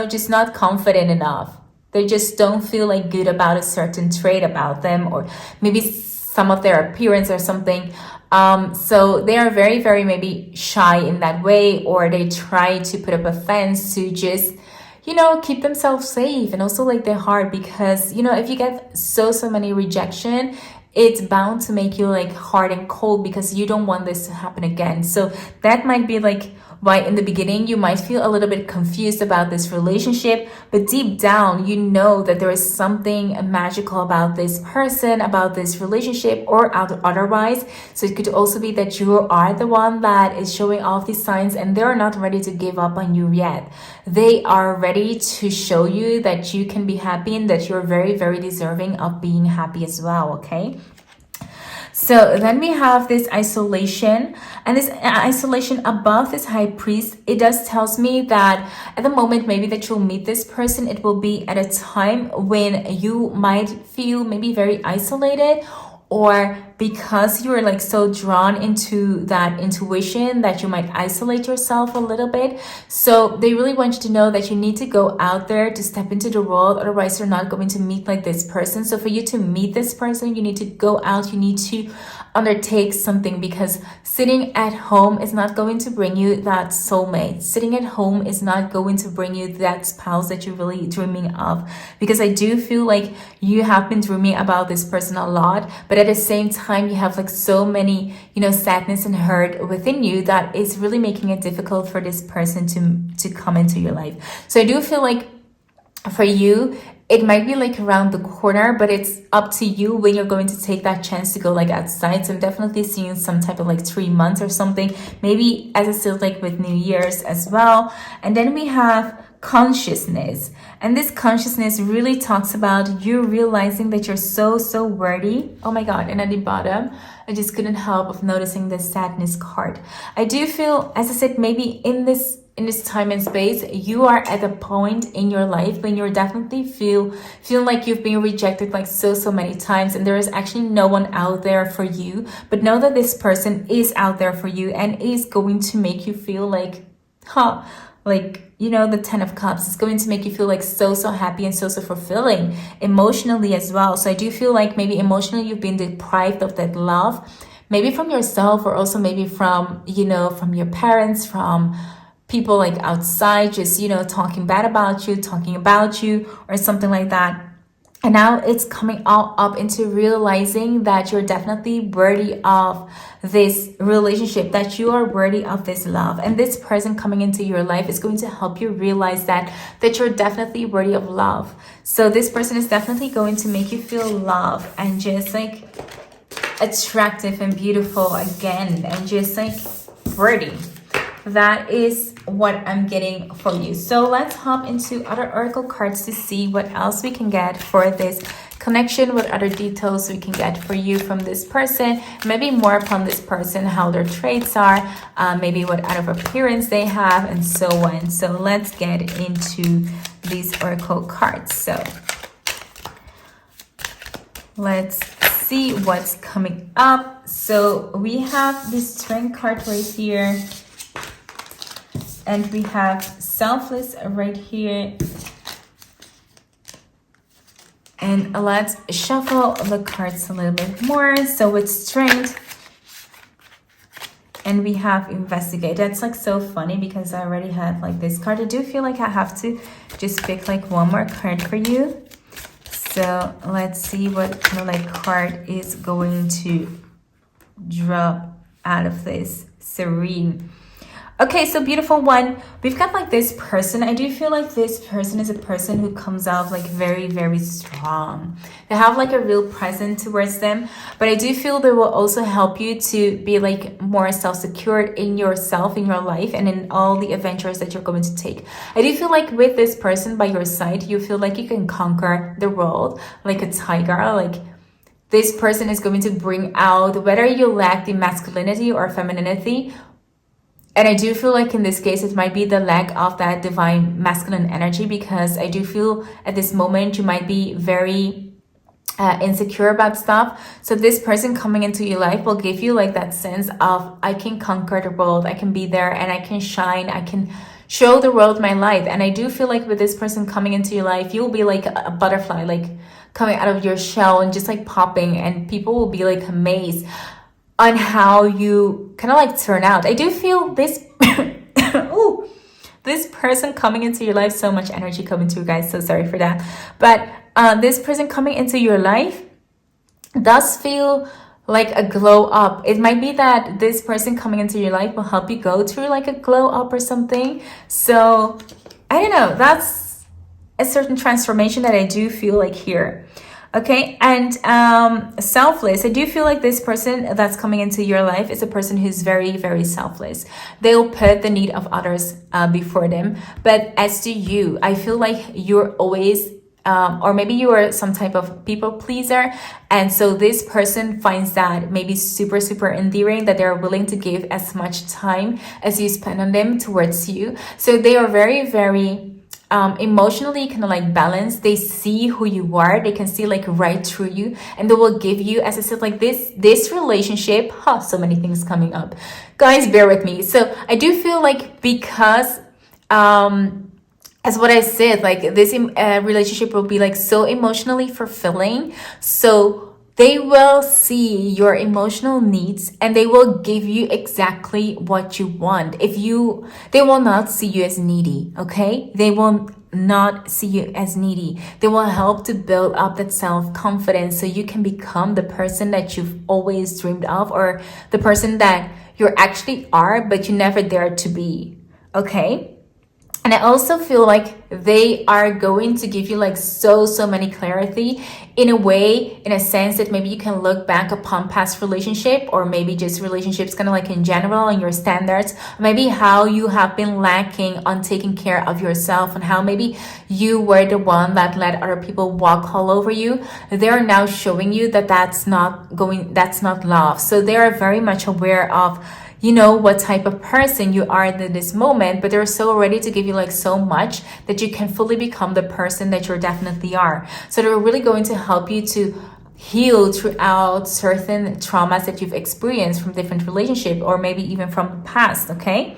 just not confident enough. They just don't feel like good about a certain trait about them, or maybe some of their appearance or something. So they are very, very maybe shy in that way, or they try to put up a fence to just, keep themselves safe, and also like their heart, because, if you get so many rejection, it's bound to make you like hard and cold, because you don't want this to happen again. So that might be like why in the beginning you might feel a little bit confused about this relationship, but deep down you know that there is something magical about this person, about this relationship, or otherwise. So it could also be that you are the one that is showing off these signs, and they're not ready to give up on you yet. They are ready to show you that you can be happy, and that you're very, very deserving of being happy as well, okay? So then we have this isolation, and this isolation above this high priest, it does tells me that at the moment maybe that you'll meet this person, it will be at a time when you might feel maybe very isolated, or because you're like so drawn into that intuition that you might isolate yourself a little bit. So they really want you to know that you need to go out there to step into the world, otherwise you're not going to meet like this person. So for you to meet this person, you need to go out, you need to undertake something, because sitting at home is not going to bring you that soulmate. Sitting at home is not going to bring you that spouse that you're really dreaming of, because I do feel like you have been dreaming about this person a lot, but at the same time you have like so many, sadness and hurt within you that is really making it difficult for this person to come into your life. So I do feel like for you, it might be like around the corner, but it's up to you when you're going to take that chance to go like outside. So I'm definitely seeing some type of like 3 months or something, maybe as I said, like with New Year's as well. And then we have consciousness, and this consciousness really talks about you realizing that you're so worthy. Oh my god. And at the bottom, I just couldn't help of noticing the sadness card. I do feel, as I said, maybe in this time and space, you are at a point in your life when you're definitely feeling like you've been rejected like so many times, and there is actually no one out there for you. But know that this person is out there for you, and is going to make you feel like, the 10 of Cups is going to make you feel like so happy and so fulfilling emotionally as well. So I do feel like maybe emotionally you've been deprived of that love, maybe from yourself, or also maybe from, from your parents, from people like outside, just, talking bad about you, talking about you, or something like that. And now it's coming all up into realizing that you're definitely worthy of this relationship, that you are worthy of this love. And this person coming into your life is going to help you realize that you're definitely worthy of love. So this person is definitely going to make you feel love, and just like attractive and beautiful again, and just like worthy. That is what I'm getting for you. So let's hop into other oracle cards to see what else we can get for this connection, what other details we can get for you from this person, maybe more upon this person, how their traits are, maybe what other appearance they have, and so on. So let's get into these oracle cards. So let's see what's coming up. So we have this Strength card right here, and we have Selfless right here. And let's shuffle the cards a little bit more. So with Strength, and we have Investigate. That's like so funny because I already had like this card. I do feel like I have to just pick like one more card for you. So let's see what kind of like card is going to drop out of this. Serene. Okay, so beautiful one. We've got like this person. I do feel like this person is a person who comes out like very, very strong. They have like a real presence towards them, but I do feel they will also help you to be like more self-secured in yourself, in your life, and in all the adventures that you're going to take. I do feel like with this person by your side, you feel like you can conquer the world like a tiger. Like this person is going to bring out whether you lack the masculinity or femininity. And I do feel like in this case, it might be the lack of that divine masculine energy, because I do feel at this moment you might be very insecure about stuff. So this person coming into your life will give you like that sense of, I can conquer the world, I can be there and I can shine, I can show the world my light. And I do feel like with this person coming into your life, you'll be like a butterfly, like coming out of your shell and just like popping, and people will be like amazed on how you kind of like turn out. I do feel this ooh, this person coming into your life, so much energy coming to you guys, so sorry for that. But this person coming into your life does feel like a glow up. It might be that this person coming into your life will help you go through like a glow up or something. So I don't know, that's a certain transformation that I do feel like here. Okay, and selfless. I do feel like this person that's coming into your life is a person who's very, very selfless. They'll put the need of others before them. But as to you, I feel like you're always, or maybe you are some type of people pleaser. And so this person finds that maybe super, super endearing, that they're willing to give as much time as you spend on them towards you. So they are very, very emotionally kind of like balanced. They see who you are, they can see like right through you, and they will give you, as I said, like this relationship, so many things coming up, guys, bear with me. So I do feel like, because as what I said, like this relationship will be like so emotionally fulfilling. So they will see your emotional needs and they will give you exactly what you want. They will not see you as needy, okay? They will not see you as needy. They will help to build up that self-confidence so you can become the person that you've always dreamed of, or the person that you actually are, but you never dared to be, okay? And I also feel like they are going to give you like so many clarity in a way, in a sense that maybe you can look back upon past relationship, or maybe just relationships kind of like in general and your standards, maybe how you have been lacking on taking care of yourself, and how maybe you were the one that let other people walk all over you. They're now showing you that that's not love. So they are very much aware of, you know, what type of person you are in this moment, but they're so ready to give you like so much that you can fully become the person that you definitely are. So they're really going to help you to heal throughout certain traumas that you've experienced from different relationships, or maybe even from the past, okay?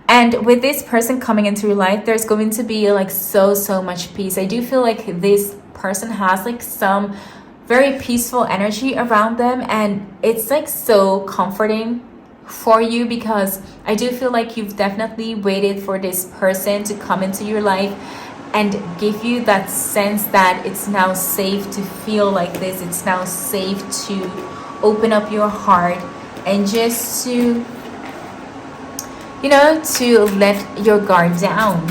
And with this person coming into your life, there's going to be like so much peace. I do feel like this person has like some very peaceful energy around them, and it's like so comforting for you, because I do feel like you've definitely waited for this person to come into your life and give you that sense that it's now safe to feel like this. It's now safe to open up your heart and just to, you know, to let your guard down.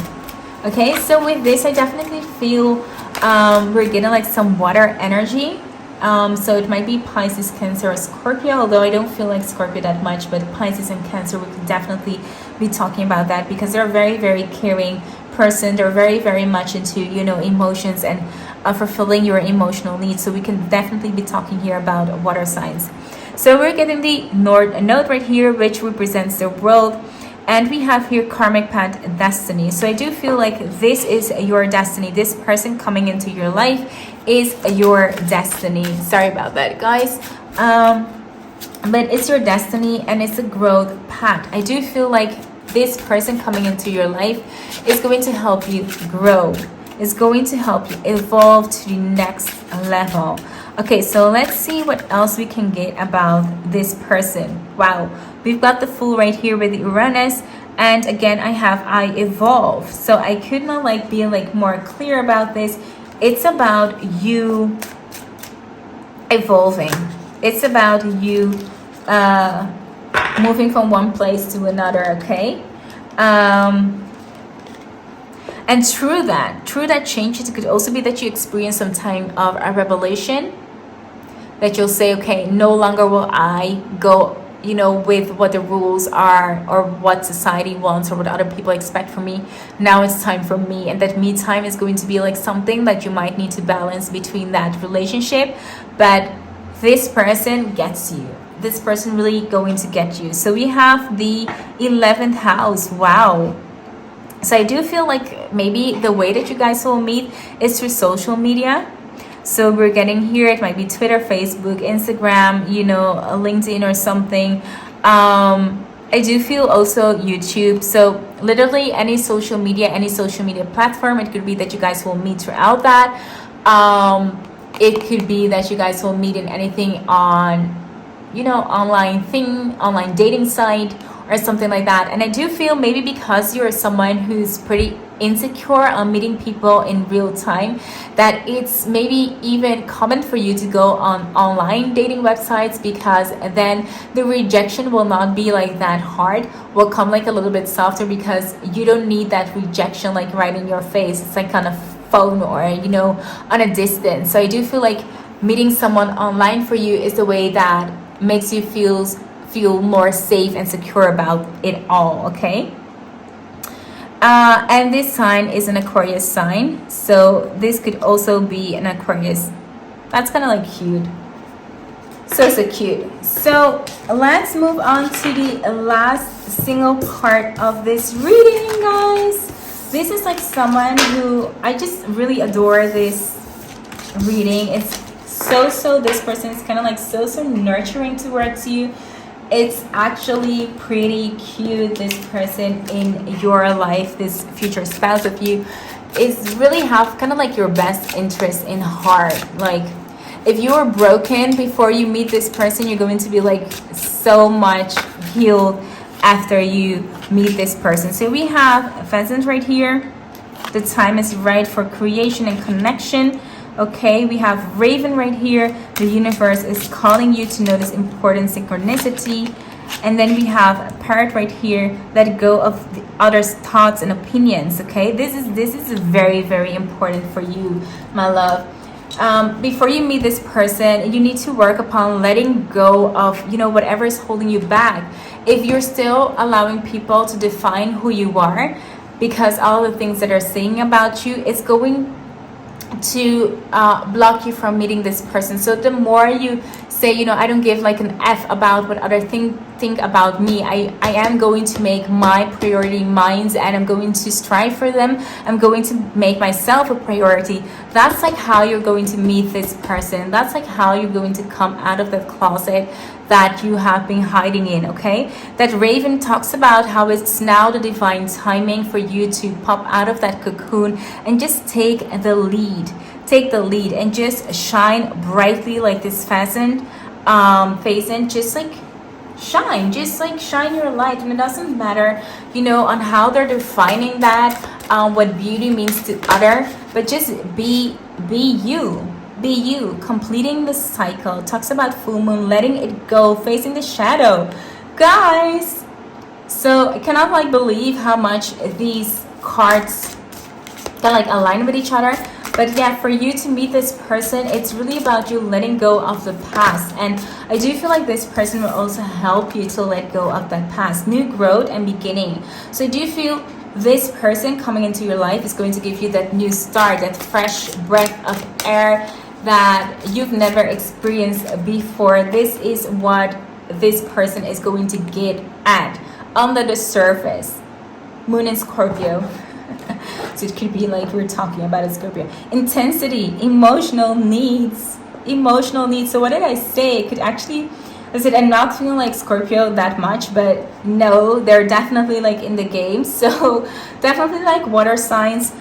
Okay, so with this, I definitely feel we're getting like some water energy. So it might be Pisces, Cancer, or Scorpio, although I don't feel like Scorpio that much, but Pisces and Cancer, we can definitely be talking about that, because they're a very, very caring person. They're very, very much into, you know, emotions and fulfilling your emotional needs. So we can definitely be talking here about water signs. So we're getting the North Node right here, which represents the world. And we have here karmic path destiny. So I do feel like this is your destiny. This person coming into your life is your destiny. Sorry about that, guys. But it's your destiny and it's a growth path. I do feel like this person coming into your life is going to help you grow. It's going to help you evolve to the next level. Okay, so let's see what else we can get about this person. Wow, we've got the Fool right here with the Uranus, And again, I evolve. So I could not like be like more clear about this. It's about you evolving. It's about you moving from one place to another, okay? And through that change, it could also be that you experience some time of a revelation, that you'll say, okay, no longer will I go, with what the rules are or what society wants or what other people expect from me. Now it's time for me. And that me time is going to be like something that you might need to balance between that relationship. But this person gets you. This person really going to get you. So we have the 11th house. Wow. So I do feel like maybe the way that you guys will meet is through social media. So we're getting here, it might be Twitter, Facebook, Instagram, LinkedIn or something. I do feel also YouTube. So literally any social media platform. It could be that you guys will meet throughout that. It could be that you guys will meet in anything on, online dating site or something like that. And I do feel maybe because you're someone who's pretty insecure on meeting people in real time, that it's maybe even common for you to go on online dating websites, because then the rejection will not be like that hard, will come like a little bit softer, because you don't need that rejection like right in your face. It's like on a phone or on a distance. So I do feel like meeting someone online for you is the way that makes you feel more safe and secure about it all, okay? And this sign is an Aquarius sign. So this could also be an Aquarius. That's kind of like cute. So cute. So let's move on to the last single part of this reading, guys. This is like someone who I just really adore this reading. It's so this person is kind of like so nurturing towards you. It's actually pretty cute. This person in your life, this future spouse of you, is really have kind of like your best interest in heart. Like if you were broken before you meet this person, you're going to be like so much healed after you meet this person. So we have a pheasant right here. The time is right for creation and connection. Okay, we have raven right here. The universe is calling you to notice important synchronicity. And then we have a parrot right here. Let go of the other's thoughts and opinions. Okay, this is very, very important for you, my love. Before you meet this person, you need to work upon letting go of whatever is holding you back. If you're still allowing people to define who you are, because all the things that are saying about you, it's going to block you from meeting this person. So the more you say, I don't give like an F about what other think about me. I am going to make my priority mine, and I'm going to strive for them. I'm going to make myself a priority. That's like how you're going to meet this person. That's like how you're going to come out of that closet that you have been hiding in, okay? That raven talks about how it's now the divine timing for you to pop out of that cocoon and just take the lead. Take the lead and just shine brightly like this pheasant, just like shine your light. And it doesn't matter, on how they're defining that, what beauty means to other, but just be you. Be you, completing the cycle. Talks about full moon, letting it go, facing the shadow, guys. So I cannot like believe how much these cards can like align with each other. But yeah, for you to meet this person, it's really about you letting go of the past. And I do feel like this person will also help you to let go of that past. New growth and beginning. So I do feel this person coming into your life is going to give you that new start, that fresh breath of air that you've never experienced before. This is what this person is going to get at under the surface. Moon in Scorpio. So it could be like we're talking about a Scorpio. Intensity, emotional needs. So what did I say? It could actually, I said I'm not feeling like Scorpio that much, but no, they're definitely like in the game. So definitely like water signs.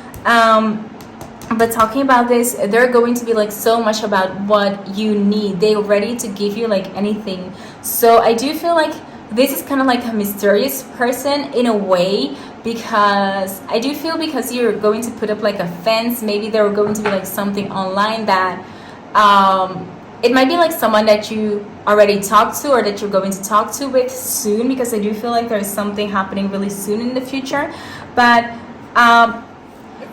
But talking about this, they're going to be like so much about what you need. They're ready to give you like anything. So I do feel like this is kind of like a mysterious person in a way, because I do feel because you're going to put up like a fence, maybe there are going to be like something online that it might be like someone that you already talked to or that you're going to talk to with soon, because I do feel like there's something happening really soon in the future. But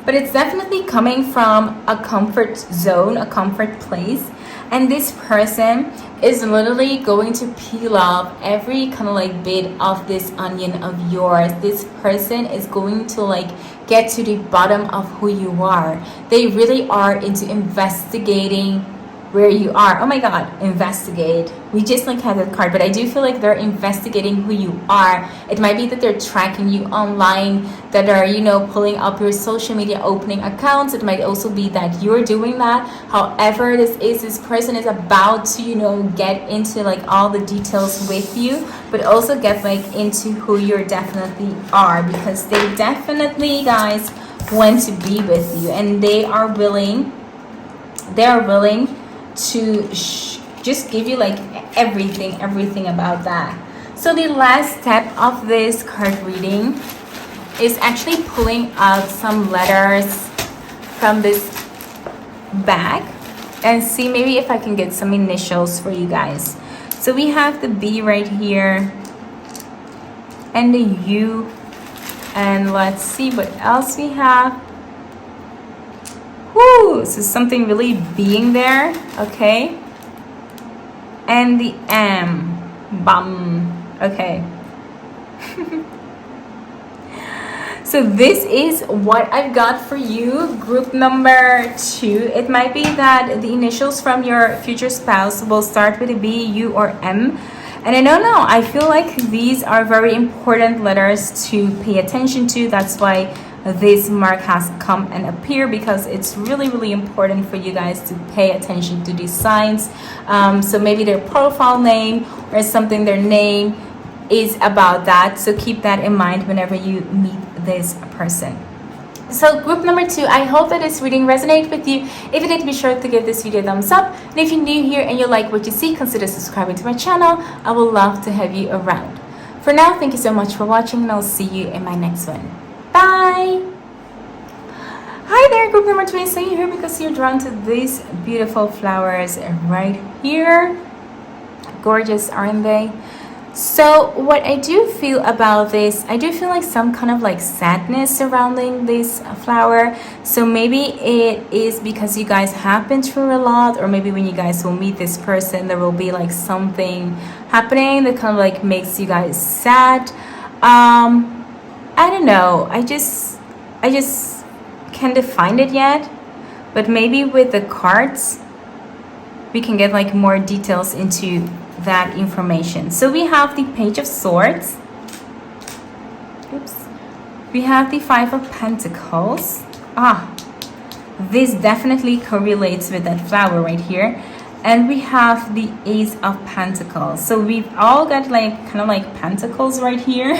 it's definitely coming from a comfort zone, a comfort place. And this person is literally going to peel off every kind of like bit of this onion of yours. This person is going to like get to the bottom of who you are. They really are into investigating where you are. Oh my god, investigate. We just like had that card, but I do feel like they're investigating who you are. It might be that they're tracking you online, that are, you know, pulling up your social media, opening accounts. It might also be that you're doing that. However this person is about to, you know, get into like all the details with you, but also get like into who you definitely are, because they definitely, guys, want to be with you, and they are willing to just give you like everything about that. So the last step of this card reading is actually pulling out some letters from this bag and see maybe if I can get some initials for you guys. So we have the B right here and the U, and let's see what else we have. Woo! So something really being there, okay? And the M, bum, okay. So this is what I've got for you, group number 2. It might be that the initials from your future spouse will start with a B, U, or M. And I don't know, I feel like these are very important letters to pay attention to. That's why this mark has come and appear, because it's really important for you guys to pay attention to these signs. So maybe their profile name or something, their name is about that. So keep that in mind whenever you meet this person. So group number 2, I hope that this reading resonated with you. If it did, be sure to give this video a thumbs up. And if you're new here and you like what you see, consider subscribing to my channel. I would love to have you around. For now, thank you so much for watching, and I'll see you in my next one. Bye! Hi there, group number 2. So you're here because you're drawn to these beautiful flowers right here. Gorgeous, aren't they? So what I do feel about this, I do feel like some kind of like sadness surrounding this flower. So maybe it is because you guys have been through a lot, or maybe when you guys will meet this person, there will be like something happening that kind of like makes you guys sad. I don't know. I just can't define it yet, but maybe with the cards we can get like more details into that information. So we have the Page of Swords. Oops. We have the Five of Pentacles. This definitely correlates with that flower right here. And we have the Ace of Pentacles. So we've all got like kind of like pentacles right here.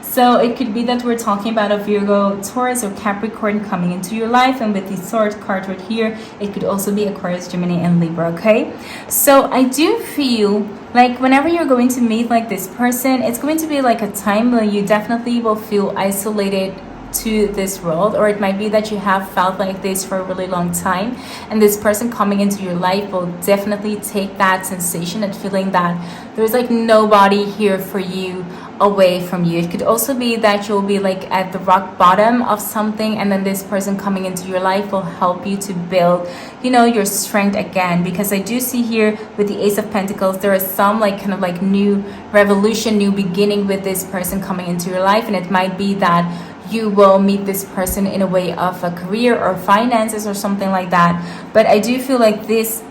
So it could be that we're talking about a Virgo, Taurus, or Capricorn coming into your life. And with the Sword card right here, it could also be Aquarius, Gemini, and Libra, okay? So I do feel like whenever you're going to meet like this person, it's going to be like a time where you definitely will feel isolated to this world, or it might be that you have felt like this for a really long time, and this person coming into your life will definitely take that sensation and feeling that there's like nobody here for you away from you. It could also be that you'll be like at the rock bottom of something, and then this person coming into your life will help you to build, you know, your strength again. Because I do see here with the Ace of Pentacles, there is some like kind of like new revolution, new beginning with this person coming into your life, and it might be that you will meet this person in a way of a career or finances or something like that. But I do feel like this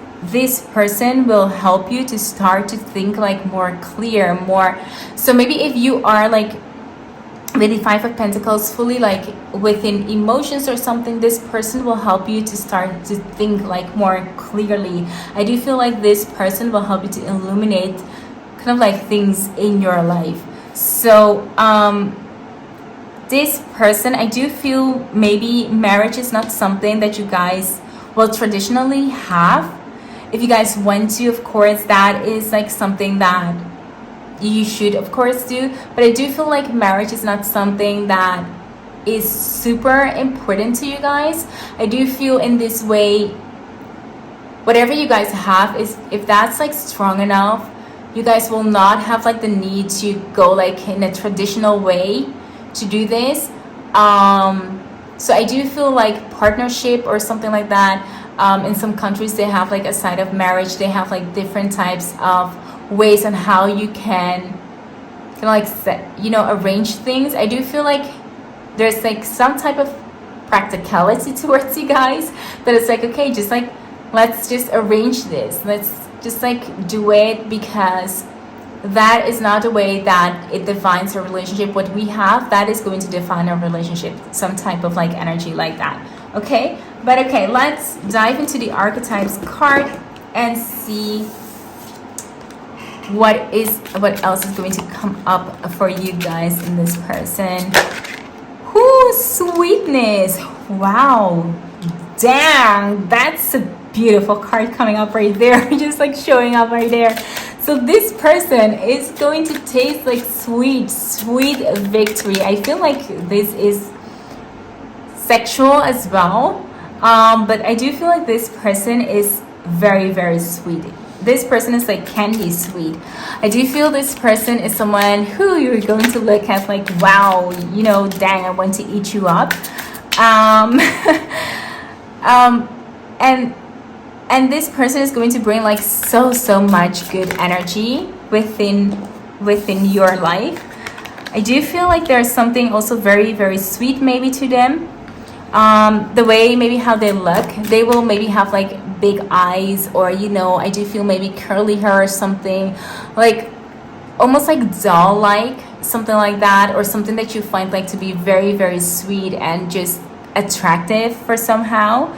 person will help you to start to think like more clear, more. So maybe if you are like with the Five of Pentacles fully like within emotions or something, this person will help you to start to think like more clearly. I do feel like this person will help you to illuminate kind of like things in your life. So this person, I do feel maybe marriage is not something that you guys will traditionally have. If you guys want to, of course, that is like something that you should of course do, but I do feel like marriage is not something that is super important to you guys. I do feel in this way, whatever you guys have, is if that's like strong enough, you guys will not have like the need to go like in a traditional way to do this. So I do feel like partnership or something like that, in some countries they have like aside of marriage, they have like different types of ways on how you can like set, arrange things. I do feel like there's like some type of practicality towards you guys, that it's like, okay, just like let's just arrange this, let's just like do it, because that is not the way that it defines our relationship. What we have, that is going to define our relationship, some type of like energy like that. Okay, but okay, let's dive into the archetypes card and see what else is going to come up for you guys in this person. Ooh, sweetness. Wow, damn, that's a beautiful card coming up right there. Just like showing up right there. So this person is going to taste like sweet victory. I feel like this is sexual as well, but I do feel like this person is very sweet. This person is like candy sweet. I do feel this person is someone who you're going to look at like, wow, dang, I want to eat you up. And this person is going to bring like so much good energy within your life. I do feel like there's something also very sweet maybe to them. The way maybe how they look, they will maybe have like big eyes, or I do feel maybe curly hair or something, like almost like doll like, something like that, or something that you find like to be very sweet and just attractive for somehow.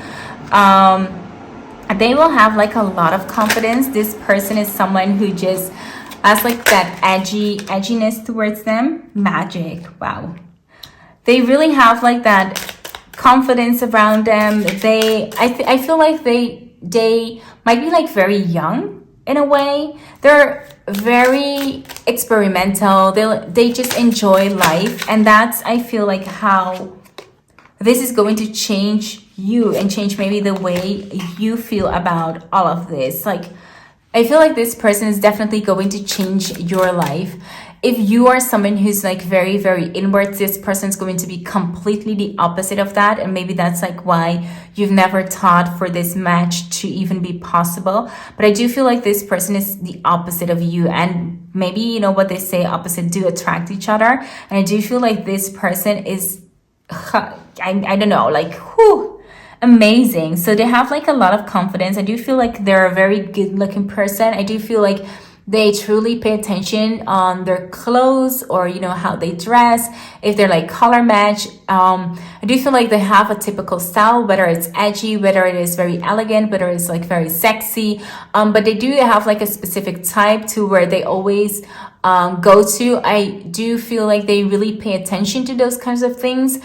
They will have like a lot of confidence. This person is someone who just has like that edginess towards them. Magic. Wow, they really have like that confidence around them. I feel like they might be like very young in a way. They're very experimental. They just enjoy life, and that's, I feel like, how this is going to change you and change maybe the way you feel about all of this. Like, I feel like this person is definitely going to change your life. If you are someone who's like very inward, this person's going to be completely the opposite of that. And maybe that's like why you've never thought for this match to even be possible. But I do feel like this person is the opposite of you. And maybe, what they say, opposite do attract each other. And I do feel like this person is, I don't know, like, whew, amazing. So they have like a lot of confidence. I do feel like they're a very good looking person. I do feel like they truly pay attention on their clothes, or how they dress, if they're like color match. I do feel like they have a typical style, whether it's edgy, whether it is very elegant, whether it's like very sexy, but they do have like a specific type to where they always go to. I do feel like they really pay attention to those kinds of things.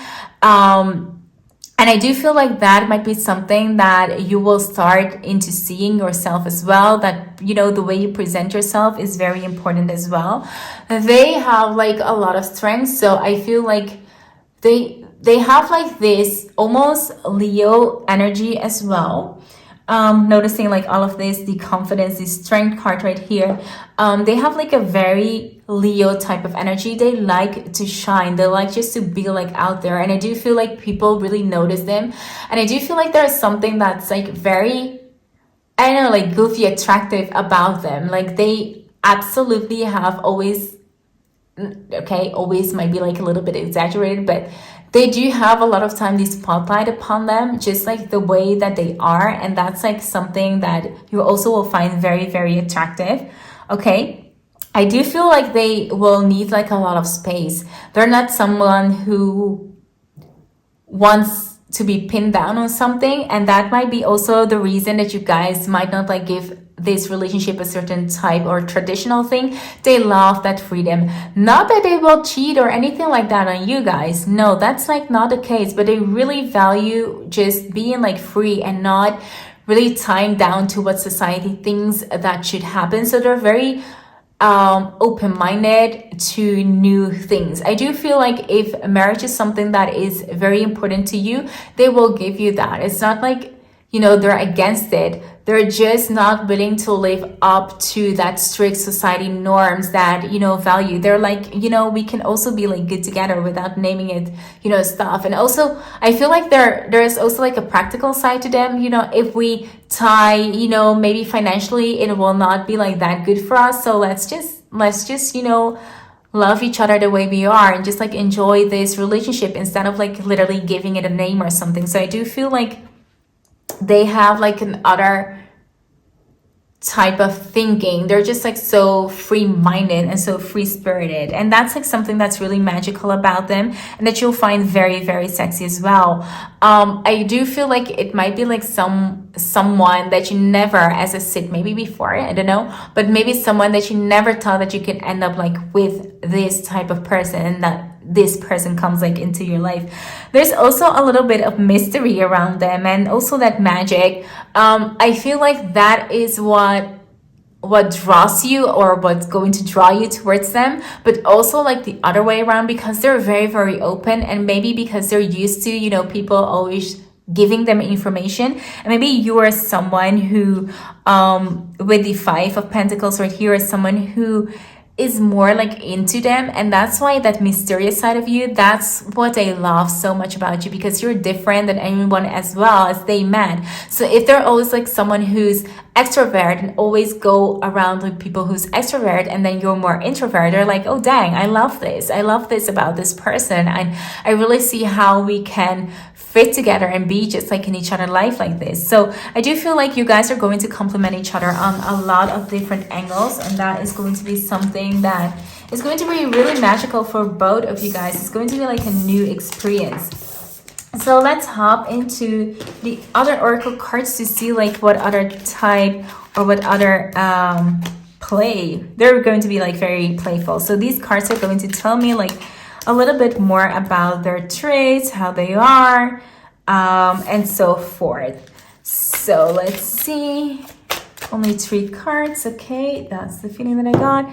And I do feel like that might be something that you will start into seeing yourself as well, that, the way you present yourself is very important as well. They have like a lot of strength. So I feel like they have like this almost Leo energy as well. Noticing like all of this, the confidence, the strength card right here. They have like a very Leo type of energy. They like to shine. They like just to be like out there. And I do feel like people really notice them. And I do feel like there's something that's like very, I don't know, like goofy, attractive about them. Like they absolutely have always might be like a little bit exaggerated, but they do have a lot of time the spotlight upon them, just like the way that they are. And that's like something that you also will find very attractive. Okay, I do feel like they will need like a lot of space. They're not someone who wants to be pinned down on something, and that might be also the reason that you guys might not like give this relationship a certain type or traditional thing. They love that freedom. Not that they will cheat or anything like that on you guys. No, that's like not the case, but they really value just being like free and not really tying down to what society thinks that should happen. So they're very open-minded to new things. I do feel like if marriage is something that is very important to you, they will give you that. It's not like, you know, they're against it. They're just not willing to live up to that strict society norms that, you know, value. They're like, you know, we can also be like good together without naming it, you know, stuff. And also, I feel like there's also like a practical side to them. You know, if we tie, you know, maybe financially, it will not be like that good for us. So let's just, you know, love each other the way we are and just like enjoy this relationship instead of like literally giving it a name or something. So I do feel like they have like an other type of thinking. They're just like so free-minded and so free-spirited, and that's like something that's really magical about them and that you'll find very, very sexy as well. I do feel like it might be like someone that you never, as a sit maybe before, I don't know, but maybe someone that you never thought that you could end up like with this type of person, and that this person comes like into your life. There's also a little bit of mystery around them and also that magic. I feel like that is what draws you, or what's going to draw you towards them, but also like the other way around, because they're very, very open, and maybe because they're used to, you know, people always giving them information. And maybe you are someone who with the Five of Pentacles right here is someone who is more like into them, and that's why that mysterious side of you, that's what I love so much about you, because you're different than anyone as well as they met. So if they're always like someone who's extrovert and always go around with people who's extrovert, and then you're more introvert, they're like, oh dang, I love this about this person, and I really see how we can fit together and be just like in each other's life like this. So I do feel like you guys are going to complement each other on a lot of different angles, and that is going to be something that is going to be really magical for both of you guys. It's going to be like a new experience. So let's hop into the other oracle cards to see like what other type or what other play. They're going to be like very playful. So these cards are going to tell me like a little bit more about their traits, how they are, and so forth. So let's see. Only 3 cards. Okay, that's the feeling that I got.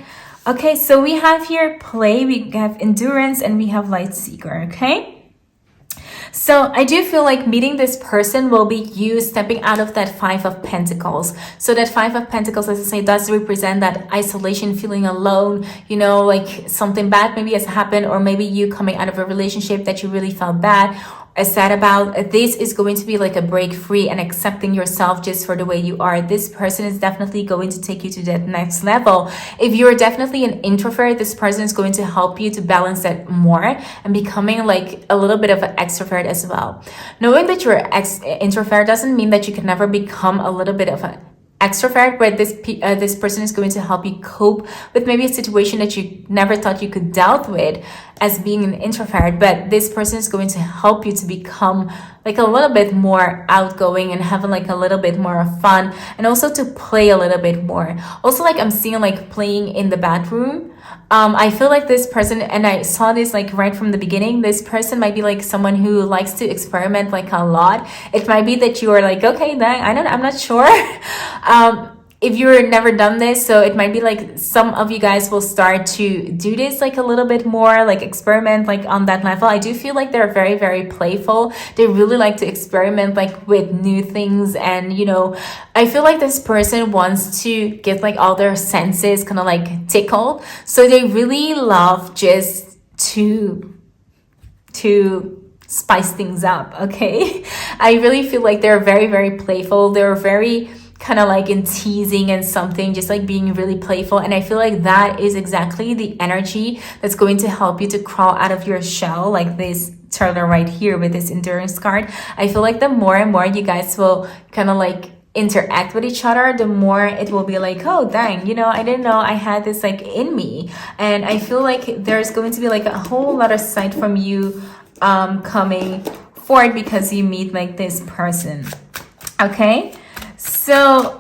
Okay, so we have here play, we have endurance, and we have light seeker. Okay. So I do feel like meeting this person will be you stepping out of that Five of Pentacles. So that Five of Pentacles, as I say, does represent that isolation, feeling alone, you know, like something bad maybe has happened, or maybe you coming out of a relationship that you really felt bad or sad about. This is going to be like a break free and accepting yourself just for the way you are. This person is definitely going to take you to that next level. If you're definitely an introvert, this person is going to help you to balance that more and becoming like a little bit of an extrovert as well. Knowing that you're an introvert doesn't mean that you can never become a little bit of an extrovert, but this person is going to help you cope with maybe a situation that you never thought you could dealt with as being an introvert. But this person is going to help you to become like a little bit more outgoing and having like a little bit more fun, and also to play a little bit more. Also, like I'm seeing like playing in the bathroom. I feel like this person, and I saw this like right from the beginning, this person might be like someone who likes to experiment like a lot. It might be that you are like, okay, then I'm not sure. If you're never done this, so it might be like some of you guys will start to do this like a little bit more, like experiment like on that level. I do feel like they're very, very playful. They really like to experiment like with new things, and you know, I feel like this person wants to get like all their senses kind of like tickled. So they really love just to spice things up. Okay. I really feel like they're very, very playful. They're very kind of like in teasing and something, just like being really playful. And I feel like that is exactly the energy that's going to help you to crawl out of your shell, like this turtle right here with this endurance card. I feel like the more and more you guys will kind of like interact with each other, the more it will be like, oh dang, you know, I didn't know I had this like in me. And I feel like there's going to be like a whole lot of sight from you coming forward because you meet like this person. Okay. So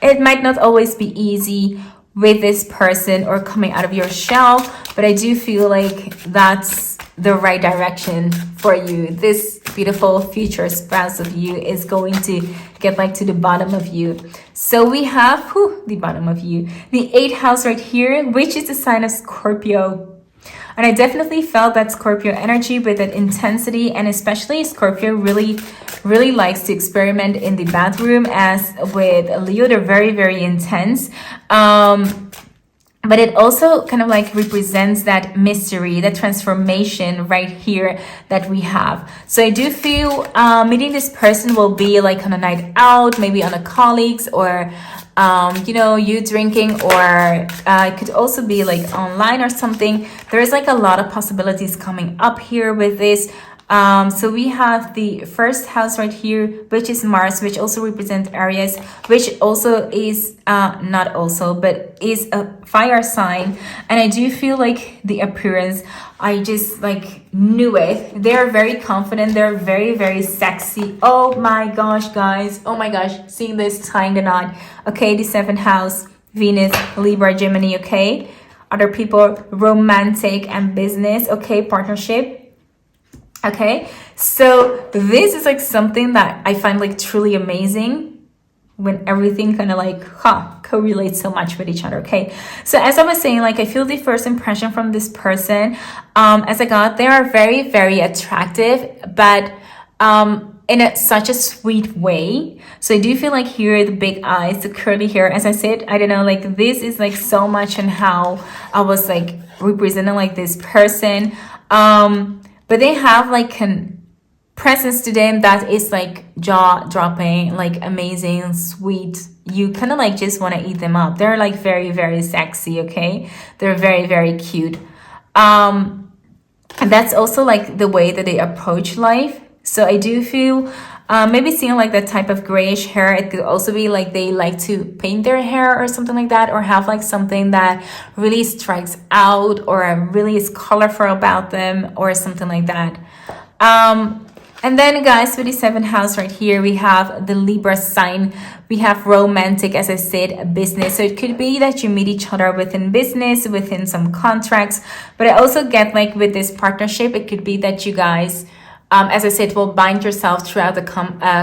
it might not always be easy with this person or coming out of your shell, but I do feel like that's the right direction for you. This beautiful future spouse of you is going to get like to the bottom of you. So we have the bottom of you, the 8th house right here, which is the sign of Scorpio. And I definitely felt that Scorpio energy with that intensity, and especially Scorpio really likes to experiment in the bathroom. As with Leo, they're very intense. But it also kind of like represents that mystery, that transformation right here that we have. So I do feel meeting this person will be like on a night out, maybe on a colleagues, or you know, you drinking, or it could also be like online or something. There is like a lot of possibilities coming up here with this. So we have the 1st house right here, which is Mars, which also represents Aries, which also is not also, but is a fire sign. And I do feel like the appearance, I just like knew it. They're very confident. They're very sexy. Oh my gosh, guys. Oh my gosh. Seeing this, tying the knot. Okay, the 7th house, Venus, Libra, Gemini. Okay, other people, romantic and business. Okay, partnership. Okay, so this is like something that I find like truly amazing when everything kind of like correlates so much with each other. Okay, so as I was saying, like I feel the first impression from this person, as I got, they are very attractive, but in such a sweet way. So I do feel like here, the big eyes, the curly hair, as I said, I don't know, like this is like so much in how I was like representing like this person. But they have like an presence to them that is like jaw-dropping, like amazing, sweet. You kind of like just want to eat them up. They're like very sexy, okay? They're very cute. And that's also like the way that they approach life. So I do feel maybe seeing like that type of grayish hair. It could also be like they like to paint their hair or something like that, or have like something that really strikes out or really is colorful about them or something like that. And then guys, with the 7th house right here, we have the Libra sign. We have romantic, as I said, business. So it could be that you meet each other within business, within some contracts. But I also get like with this partnership, it could be that you guys, as I said, will bind yourself throughout the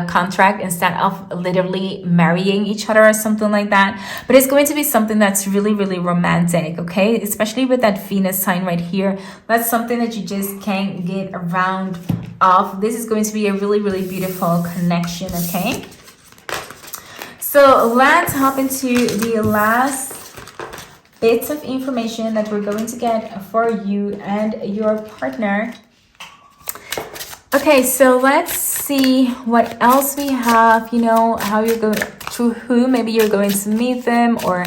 contract instead of literally marrying each other or something like that. But it's going to be something that's really romantic, okay? Especially with that Venus sign right here. That's something that you just can't get around of. This is going to be a really beautiful connection, okay? So let's hop into the last bits of information that we're going to get for you and your partner. Okay, so let's see what else we have, you know, how you're going, through who maybe you're going to meet them, or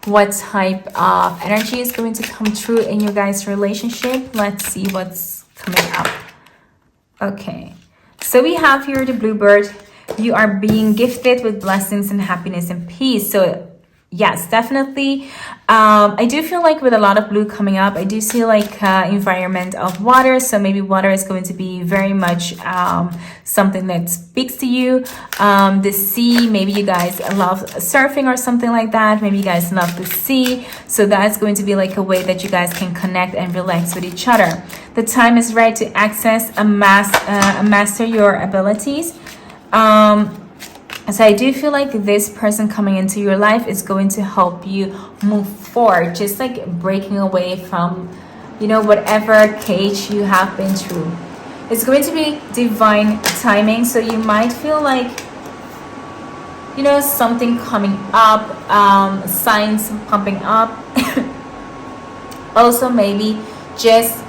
what type of energy is going to come through in your guys' relationship. Let's see what's coming up. Okay, so we have here the bluebird. You are being gifted with blessings and happiness and peace. So yes, definitely. I do feel like with a lot of blue coming up, I do see like environment of water. So maybe water is going to be very much something that speaks to you. The sea, maybe you guys love surfing or something like that. Maybe you guys love the sea. So that's going to be like a way that you guys can connect and relax with each other. The time is right to access and master your abilities. So I do feel like this person coming into your life is going to help you move forward, just like breaking away from, you know, whatever cage you have been through. It's going to be divine timing. So you might feel like, you know, something coming up, signs pumping up. Also maybe just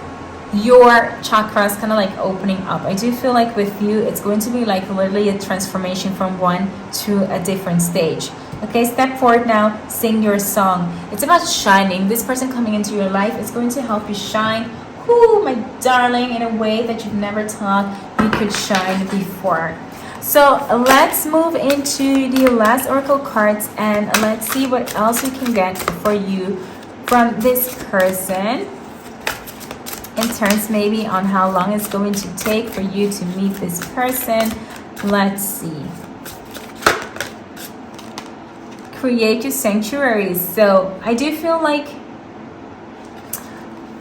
your chakras kind of like opening up. I do feel like with you, it's going to be like literally a transformation from one to a different stage. Okay, step forward now, sing your song. It's about shining. This person coming into your life is going to help you shine, whoo, my darling, in a way that you've never thought you could shine before. So let's move into the last oracle cards and let's see what else we can get for you from this person, in terms maybe on how long it's going to take for you to meet this person. Let's see. create your sanctuaries. So I do feel like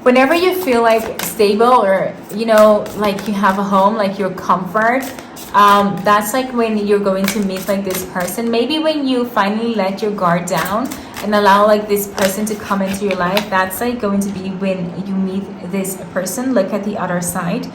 whenever you feel like stable, or like you have a home, like your comfort, that's like when you're going to meet like this person. Maybe when you finally let your guard down and allow like this person to come into your life, that's like going to be when you meet this person. Look at the other side.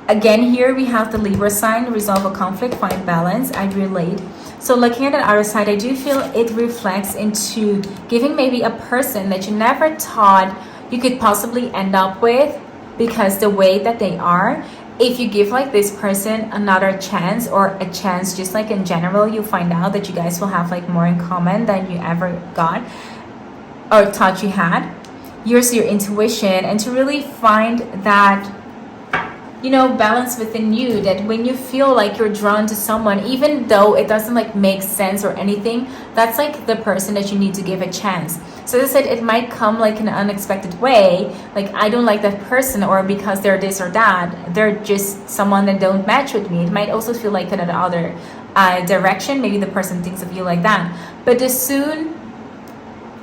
Again, here we have the Libra sign: resolve a conflict, find balance, I relate. So looking at the other side, I do feel it reflects into giving maybe a person that you never thought you could possibly end up with, because the way that they are, if you give like this person another chance, or a chance just like in general, you find out that you guys will have like more in common than you ever got or thought you had. Use your intuition and to really find that balance within you, that when you feel like you're drawn to someone, even though it doesn't like make sense or anything, that's like the person that you need to give a chance. So as I said, it might come like in an unexpected way, like I don't like that person, or because they're this or that, they're just someone that don't match with me. It might also feel like in another direction, maybe the person thinks of you like that. But as soon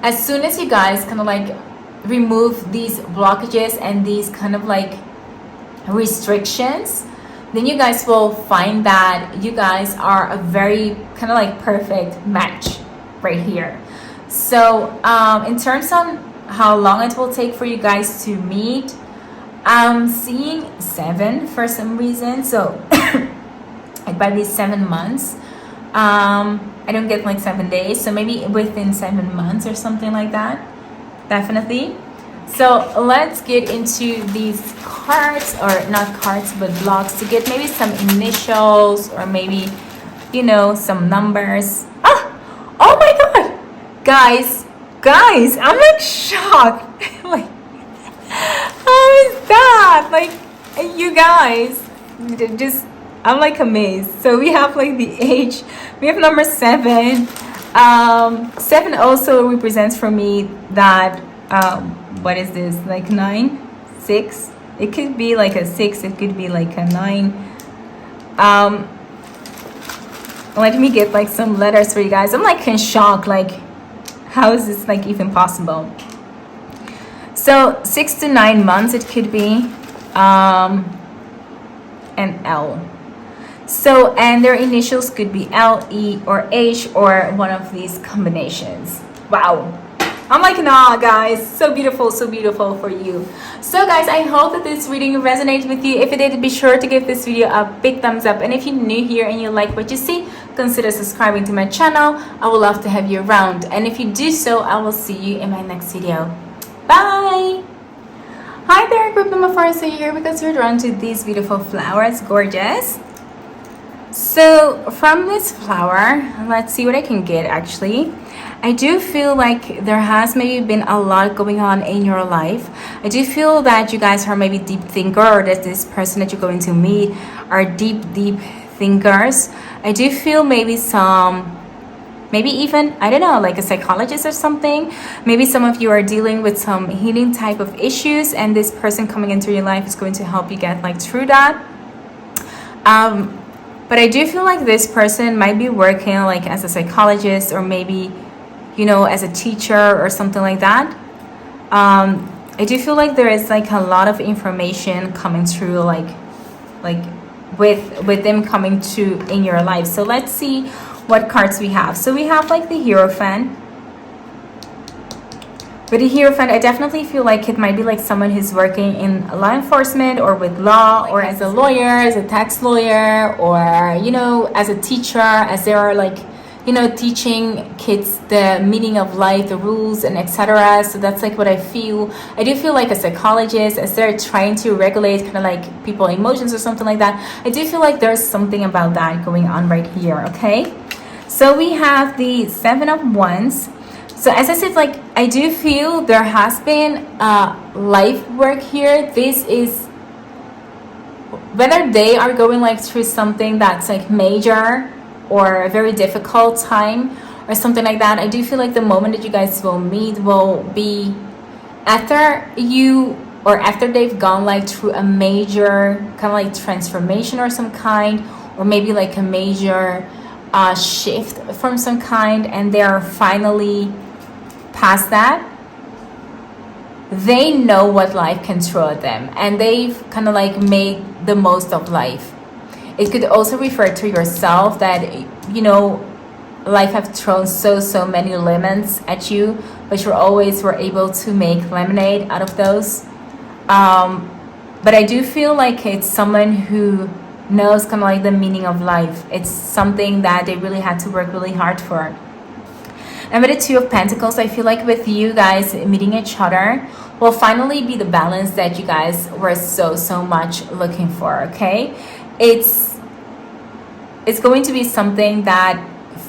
as you guys kind of like remove these blockages and these kind of like restrictions, then you guys will find that you guys are a very kind of like perfect match right here. So in terms of how long it will take for you guys to meet, I'm seeing 7 for some reason. So it might be 7 months. I don't get like 7 days, so maybe within 7 months or something like that, definitely. So let's get into these cards, or not cards but blocks, to get maybe some initials, or maybe some numbers. Oh my god, guys, I'm like shocked. Like, how is that? Like, you guys, just, I'm like amazed. So we have like the age, we have number 7. 7 also represents for me that what is this, like 9, 6? It could be like a 6, it could be like a 9. Let me get like some letters for you guys. I'm like in shock, like how is this like even possible? So 6 to 9 months it could be, and L. So, and their initials could be L, E, or H, or one of these combinations. Wow. I'm like, nah, guys, so beautiful for you. So guys, I hope that this reading resonates with you. If it did, be sure to give this video a big thumbs up. And if you're new here and you like what you see, consider subscribing to my channel. I would love to have you around. And if you do so, I will see you in my next video. Bye! Hi there, group number 4. So you're here because you're drawn to these beautiful flowers. Gorgeous. So from this flower, let's see what I can get actually. I do feel like there has maybe been a lot going on in your life. I do feel that you guys are maybe deep thinker, or that this person that you're going to meet are deep thinkers. I do feel maybe even, I don't know, like a psychologist or something. Maybe some of you are dealing with some healing type of issues, and this person coming into your life is going to help you get like through that. But I do feel like this person might be working like as a psychologist, or maybe as a teacher or something like that. I do feel like there is like a lot of information coming through, like with them coming to in your life. So let's see what cards we have. So we have like the Hierophant. With the Hierophant, I definitely feel like it might be like someone who's working in law enforcement, or with law, or as a lawyer, as a tax lawyer, or as a teacher, as they are like teaching kids the meaning of life, the rules, and etc. So that's like what I feel. I do feel like a psychologist, as they're trying to regulate kind of like people's emotions or something like that. I do feel like there's something about that going on right here. Okay, so we have the 7 of Wands. So as I said, like I do feel there has been life work here. This is whether they are going like through something that's like major, or a very difficult time, or something like that. I do feel like the moment that you guys will meet will be after you, or after they've gone like through a major kind of like transformation or some kind, or maybe like a major shift from some kind, and they are finally past that. They know what life can throw at them, and they've kind of like made the most of life. It could also refer to yourself that, you know, life have thrown so many lemons at you, but you always were able to make lemonade out of those. But I do feel like it's someone who knows kind of like the meaning of life. It's something that they really had to work really hard for. And with the Two of Pentacles, I feel like with you guys meeting each other will finally be the balance that you guys were so much looking for, okay? It's going to be something that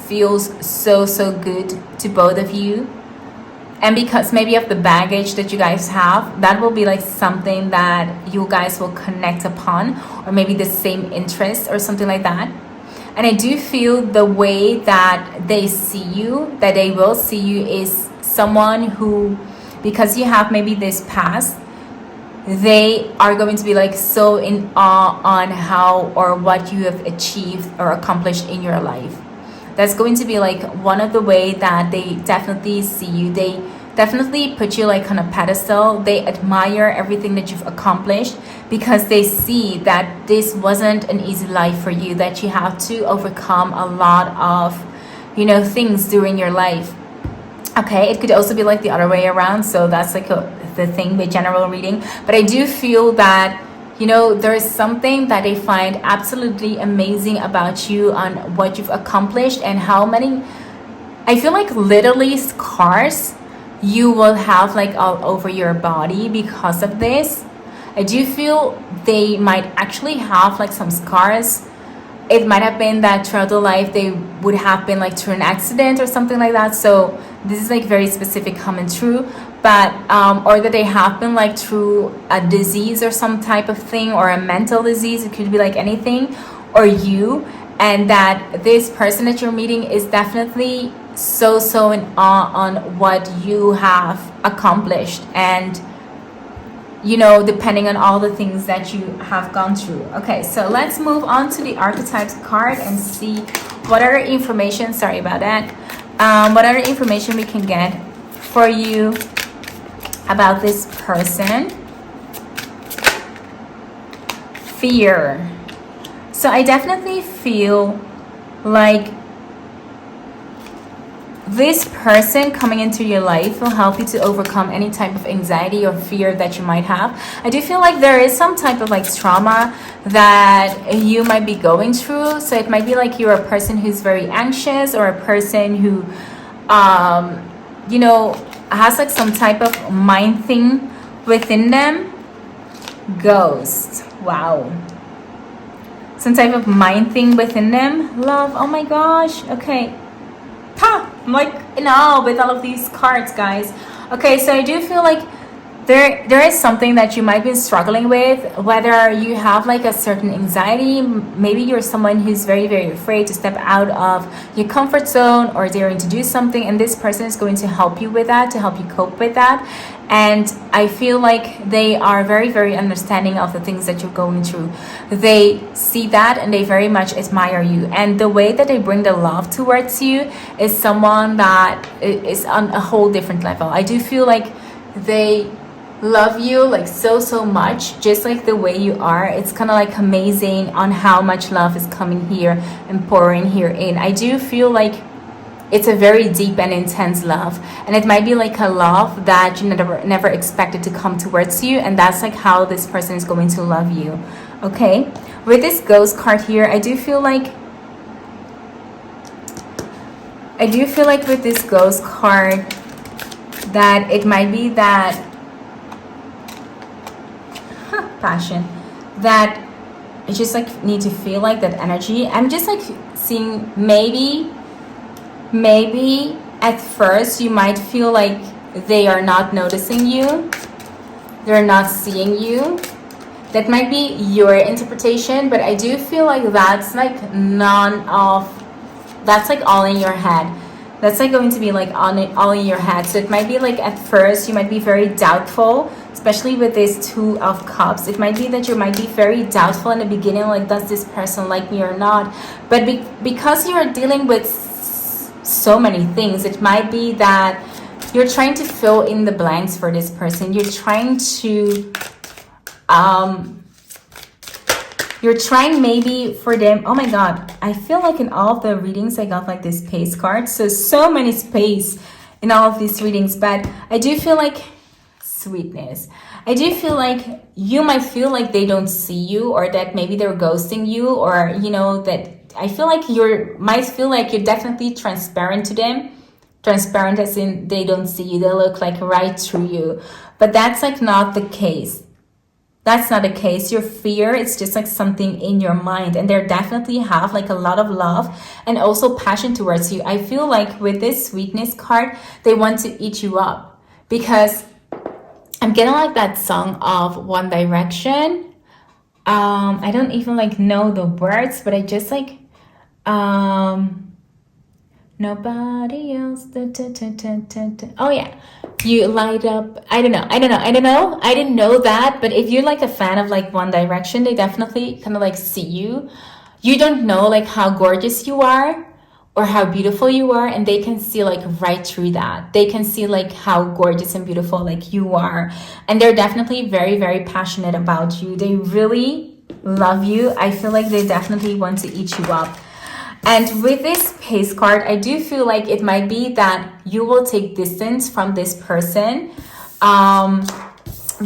feels so good to both of you. And because maybe of the baggage that you guys have, that will be like something that you guys will connect upon, or maybe the same interest or something like that. And I do feel the way that they see you, that they will see you, is someone who, because you have maybe this past, they are going to be like so in awe on how or what you have achieved or accomplished in your life. That's going to be like one of the way that they definitely see you. They definitely put you like on a pedestal. They admire everything that you've accomplished, because they see that this wasn't an easy life for you, that you have to overcome a lot of, you know, things during your life. Okay, it could also be like the other way around. So that's like the thing with general reading. But I do feel that, you know, there is something that they find absolutely amazing about you on what you've accomplished, and how many, I feel like literally scars you will have like all over your body because of this. I do feel they might actually have like some scars. It might have been that throughout the life they would have been like through an accident or something like that. So this is like very specific coming true. But or that they have been like through a disease or some type of thing, or a mental disease. It could be like anything, or you, and that this person that you're meeting is definitely so in awe on what you have accomplished, and, you know, depending on all the things that you have gone through. Okay, so let's move on to the archetypes card and see what other information, sorry about that, what other information we can get for you about this person. Fear. So I definitely feel like this person coming into your life will help you to overcome any type of anxiety or fear that you might have. I do feel like there is some type of like trauma that you might be going through. So it might be like you're a person who's very anxious, or a person who, you know, has like some type of mind thing within them. Ghost. Wow. Some type of mind thing within them. Love. Oh my gosh. Okay. I'm like in awe with all of these cards, guys. Okay, so I do feel like there is something that you might be struggling with, whether you have like a certain anxiety. Maybe you're someone who's very afraid to step out of your comfort zone or daring to do something, and this person is going to help you with that, to help you cope with that. And I feel like they are very understanding of the things that you're going through. They see that and they very much admire you, and the way that they bring the love towards you is someone that is on a whole different level. I do feel like they love you like so much, just like the way you are. It's kind of like amazing on how much love is coming here and pouring here in. I do feel like it's a very deep and intense love, and it might be like a love that you never expected to come towards you, and that's like how this person is going to love you. Okay, with this ghost card here, I do feel like with this ghost card that it might be that passion, that you just like need to feel like that energy. I'm just like seeing maybe at first you might feel like they are not noticing you, they're not seeing you. That might be your interpretation, but I do feel like that's like that's like all in your head. That's like going to be like on it all in your head. So it might be like at first you might be very doubtful, especially with this Two of Cups. It might be that you might be very doubtful in the beginning, like, does this person like me or not? But because you're dealing with so many things, it might be that you're trying to fill in the blanks for this person. You're trying to you're trying maybe for them. Oh my god, I feel like in all of the readings I got like this space card, so many space in all of these readings. But I do feel like sweetness. I do feel like you might feel like they don't see you, or that maybe they're ghosting you, or you know, that I feel like might feel like you're definitely transparent to them. Transparent as in they don't see you, they look like right through you. But that's like not the case. That's not the case. Your fear, it's just like something in your mind, and they definitely have like a lot of love and also passion towards you. I feel like with this sweetness card, they want to eat you up, because I'm getting like that song of One Direction. I don't even like know the words, but I just like nobody else. Oh yeah, you light up. I don't know. I didn't know that. But if you're like a fan of like One Direction, they definitely kind of like see you. You don't know like how gorgeous you are or how beautiful you are, and they can see like right through that. They can see like how gorgeous and beautiful like you are, and they're definitely very, very passionate about you. They really love you. I feel like they definitely want to eat you up. And with this Pace card, I do feel like it might be that you will take distance from this person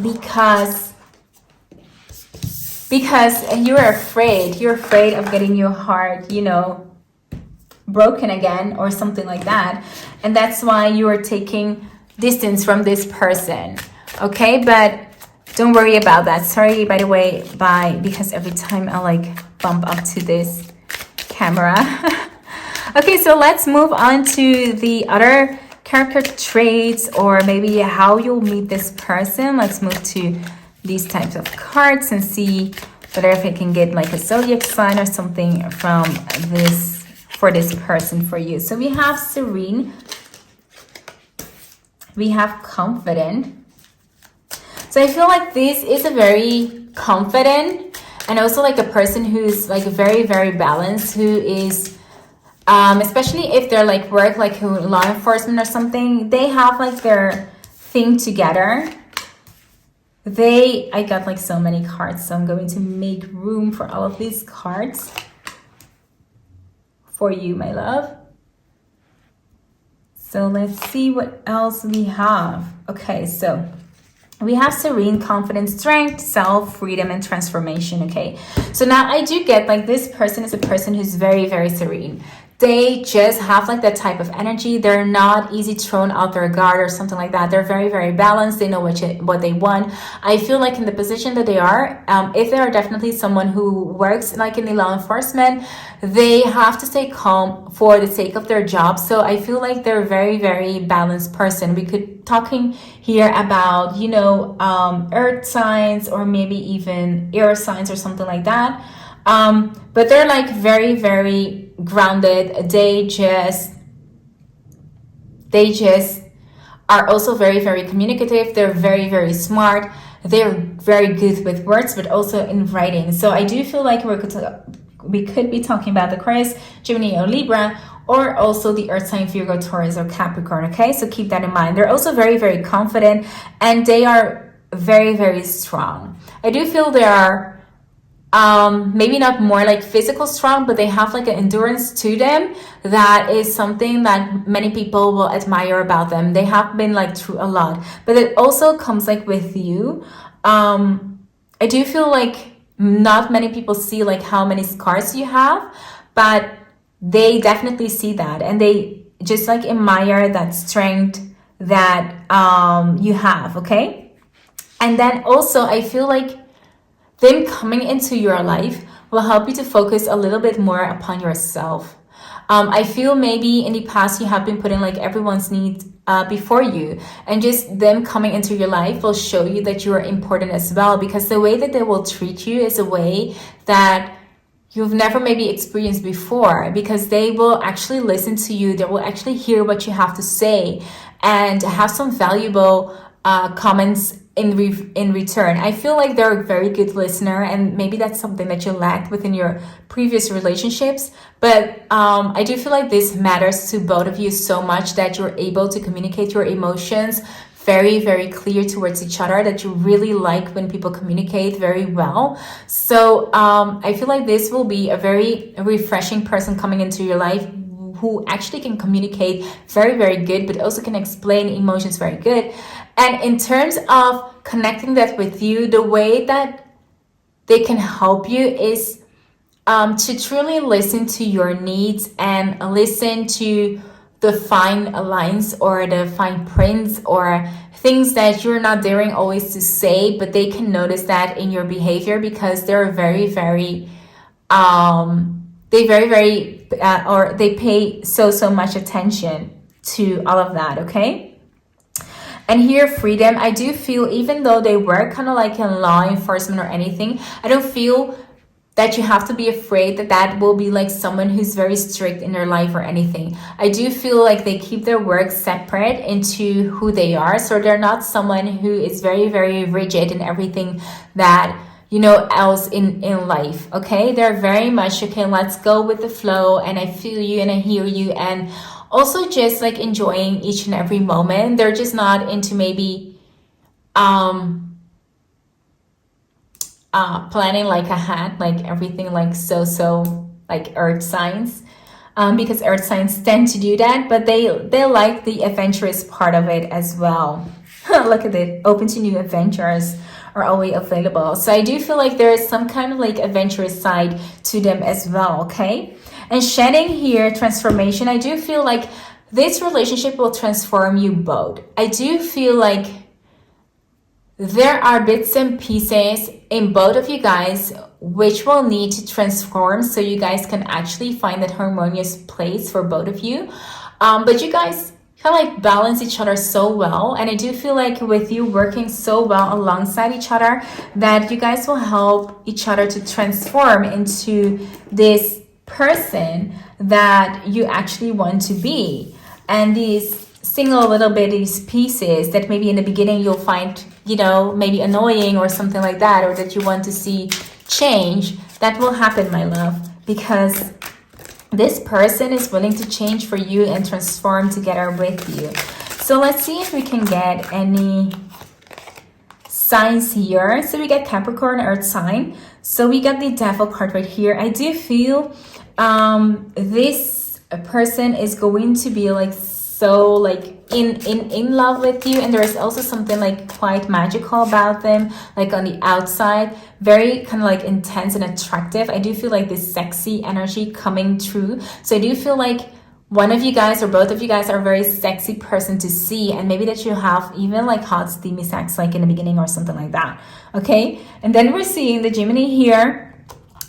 because you're afraid of getting your heart, you know, broken again or something like that. And that's why you are taking distance from this person. Okay, but don't worry about that. Sorry, by the way, because every time I like bump up to this camera. Okay, so let's move on to the other character traits, or maybe how you'll meet this person. Let's move to these types of cards and see whether if I can get like a zodiac sign or something from this for this person for you. So we have serene, we have confident. So I feel like this is a very confident and also like a person who's like very, very balanced, who is especially if they're like work like law enforcement or something, they have like their thing together. I got like so many cards, so I'm going to make room for all of these cards for you, my love. So let's see what else we have. Okay, so we have serene, confidence, strength, self, freedom, and transformation. Okay, so now I do get like this person is a person who's very, very serene. They just have like that type of energy. They're not easy thrown out their guard or something like that. They're very, very balanced. They know what they want. I feel like in the position that they are, if they are definitely someone who works like in the law enforcement, they have to stay calm for the sake of their job. So I feel like they're a very, very balanced person. We could talking here about, you know, earth signs or maybe even air signs or something like that. But they're like very, very grounded. They just are also very, very communicative. They're very, very smart. They're very good with words, but also in writing. So I do feel like we could be talking about the Aquarius, Gemini, or Libra, or also the earth sign Virgo, Taurus, or Capricorn. Okay, so keep that in mind. They're also very, very confident, and they are very, very strong. I do feel they are maybe not more like physical strong, but they have like an endurance to them that is something that many people will admire about them. They have been like through a lot, but it also comes like with you. I do feel like not many people see like how many scars you have, but they definitely see that, and they just like admire that strength that you have. Okay, and then also I feel like them coming into your life will help you to focus a little bit more upon yourself. I feel maybe in the past you have been putting like everyone's needs before you, and just them coming into your life will show you that you are important as well, because the way that they will treat you is a way that you've never maybe experienced before, because they will actually listen to you. They will actually hear what you have to say and have some valuable comments in return. I feel like they're a very good listener, and maybe that's something that you lacked within your previous relationships. But I do feel like this matters to both of you so much that you're able to communicate your emotions very, very clear towards each other, that you really like when people communicate very well. So I feel like this will be a very refreshing person coming into your life, who actually can communicate very, very good, but also can explain emotions very good. And in terms of connecting that with you, the way that they can help you is to truly listen to your needs and listen to the fine lines or the fine prints or things that you're not daring always to say, but they can notice that in your behavior, because they're very, very they pay so much attention to all of that. Okay. And here, freedom, I do feel, even though they work kind of like in law enforcement or anything, I don't feel that you have to be afraid that that will be like someone who's very strict in their life or anything. I do feel like they keep their work separate into who they are. So they're not someone who is very, very rigid in everything that, you know, else in life. Okay. They're very much, okay, let's go with the flow, and I feel you and I hear you, and also just like enjoying each and every moment. They're just not into maybe planning like ahead, like everything like so like earth signs, because earth signs tend to do that, but they like the adventurous part of it as well. Look at it, open to new adventures are always available. So I do feel like there is some kind of like adventurous side to them as well. Okay. And shedding here, transformation, I do feel like this relationship will transform you both. I do feel like there are bits and pieces in both of you guys which will need to transform, so you guys can actually find that harmonious place for both of you. But you guys kind of like balance each other so well, and I do feel like with you working so well alongside each other, that you guys will help each other to transform into this person that you actually want to be. And these single little bit, these pieces that maybe in the beginning you'll find, you know, maybe annoying or something like that, or that you want to see change, that will happen, my love, because this person is willing to change for you and transform together with you. So let's see if we can get any signs here. So we get Capricorn, earth sign. So we got the Devil card right here. I do feel this person is going to be like so like in love with you, and there is also something like quite magical about them, like on the outside, very kind of like intense and attractive. I do feel like this sexy energy coming through. So I do feel like one of you guys or both of you guys are a very sexy person to see, and maybe that you have even like hot steamy sex like in the beginning or something like that. Okay. And then we're seeing the Gemini here,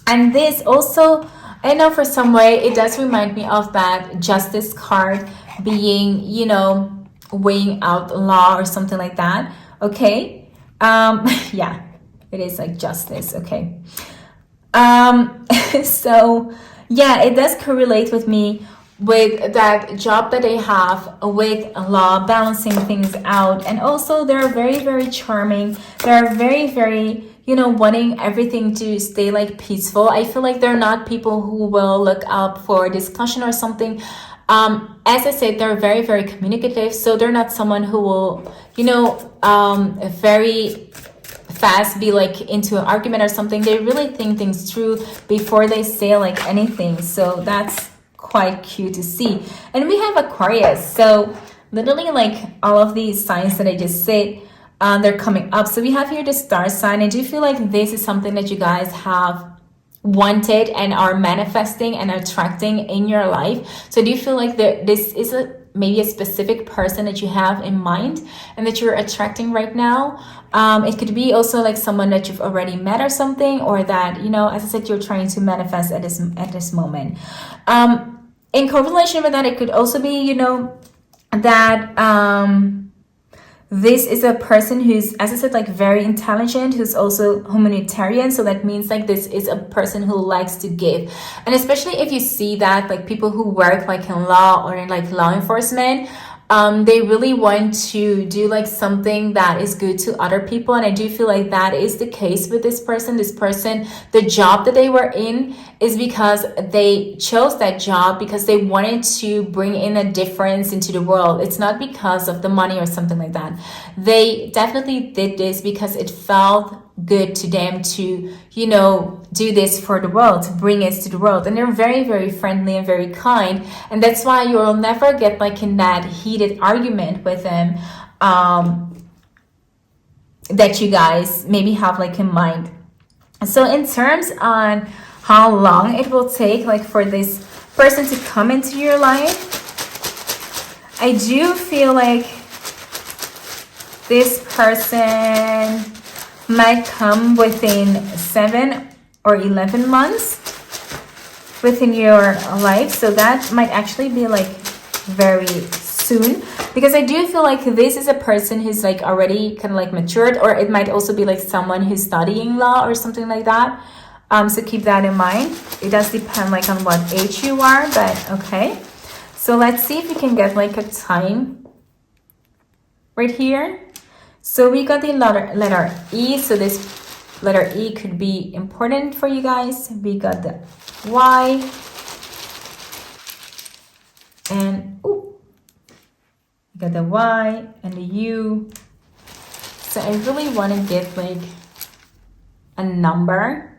and this also, I know for some way it does remind me of that Justice card, being, you know, weighing out law or something like that. Okay. Yeah, it is like justice. Okay. So yeah, it does correlate with me with that job that they have with law, balancing things out. And also they're very, very charming. They're very, very, you know, wanting everything to stay like peaceful. I feel like they're not people who will look up for discussion or something. As I said, they're very, very communicative. So they're not someone who will, you know, very fast be like into an argument or something. They really think things through before they say like anything. So that's quite cute to see. And we have Aquarius. So literally like all of these signs that I just said, they're coming up. So we have here the star sign. I do feel like this is something that you guys have wanted and are manifesting and attracting in your life. So do you feel like this is maybe a specific person that you have in mind and that you're attracting right now? It could be also like someone that you've already met or something, or that, you know, as I said, you're trying to manifest at this moment. In correlation with that, it could also be, you know, that this is a person who's, as I said, like very intelligent, who's also humanitarian. So that means like this is a person who likes to give. And especially if you see that like people who work like in law or in like law enforcement, they really want to do like something that is good to other people. And I do feel like that is the case with this person. This person, the job that they were in is because they chose that job because they wanted to bring in a difference into the world. It's not because of the money or something like that. They definitely did this because it felt good to them to, you know, do this for the world, to bring it to the world. And they're very, very friendly and very kind. And that's why you'll never get like in that heated argument with them that you guys maybe have like in mind. So in terms on how long it will take like for this person to come into your life, I do feel like this person might come within 7 or 11 months within your life. So that might actually be like very soon, because I do feel like this is a person who's like already kind of like matured, or it might also be like someone who's studying law or something like that. So keep that in mind. It does depend like on what age you are, but okay. So let's see if we can get like a time right here. So we got the letter E. So this letter E could be important for you guys. We got the Y. And we got the Y and the U. So I really want to get like a number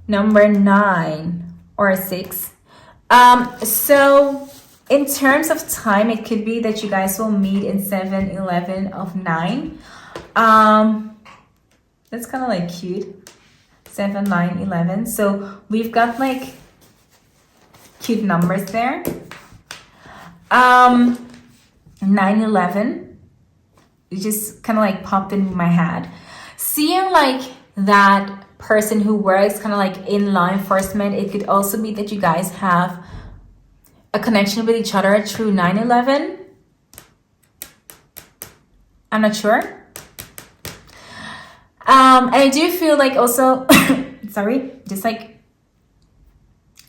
9 or 6. So in terms of time, it could be that you guys will meet in 7/11 of 9. That's kind of like cute. 7, 9, 11. So we've got like cute numbers there. 9/11. It just kind of like popped in my head. Seeing like that person who works kind of like in law enforcement, it could also be that you guys have a connection with each other through 9/11. I'm not sure. And I do feel like also, sorry, just like,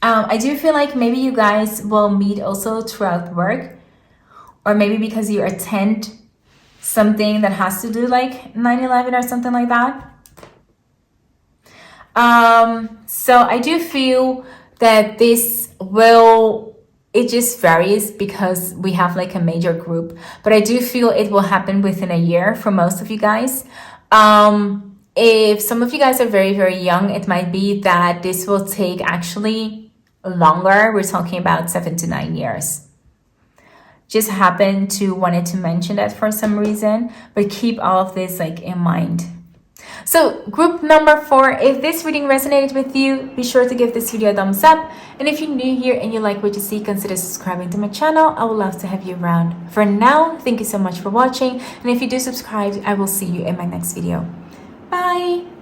I do feel like maybe you guys will meet also throughout work, or maybe because you attend something that has to do like 9/11 or something like that. So I do feel that this will, it just varies because we have like a major group, but I do feel it will happen within a year for most of you guys. If some of you guys are very, very young, it might be that this will take actually longer. We're talking about 7 to 9 years. Just happened to wanted to mention that for some reason, but keep all of this like in mind. So group number 4, if this reading resonated with you, be sure to give this video a thumbs up. And if you're new here and you like what you see, consider subscribing to my channel. I would love to have you around. For now, thank you so much for watching. And if you do subscribe, I will see you in my next video. Bye!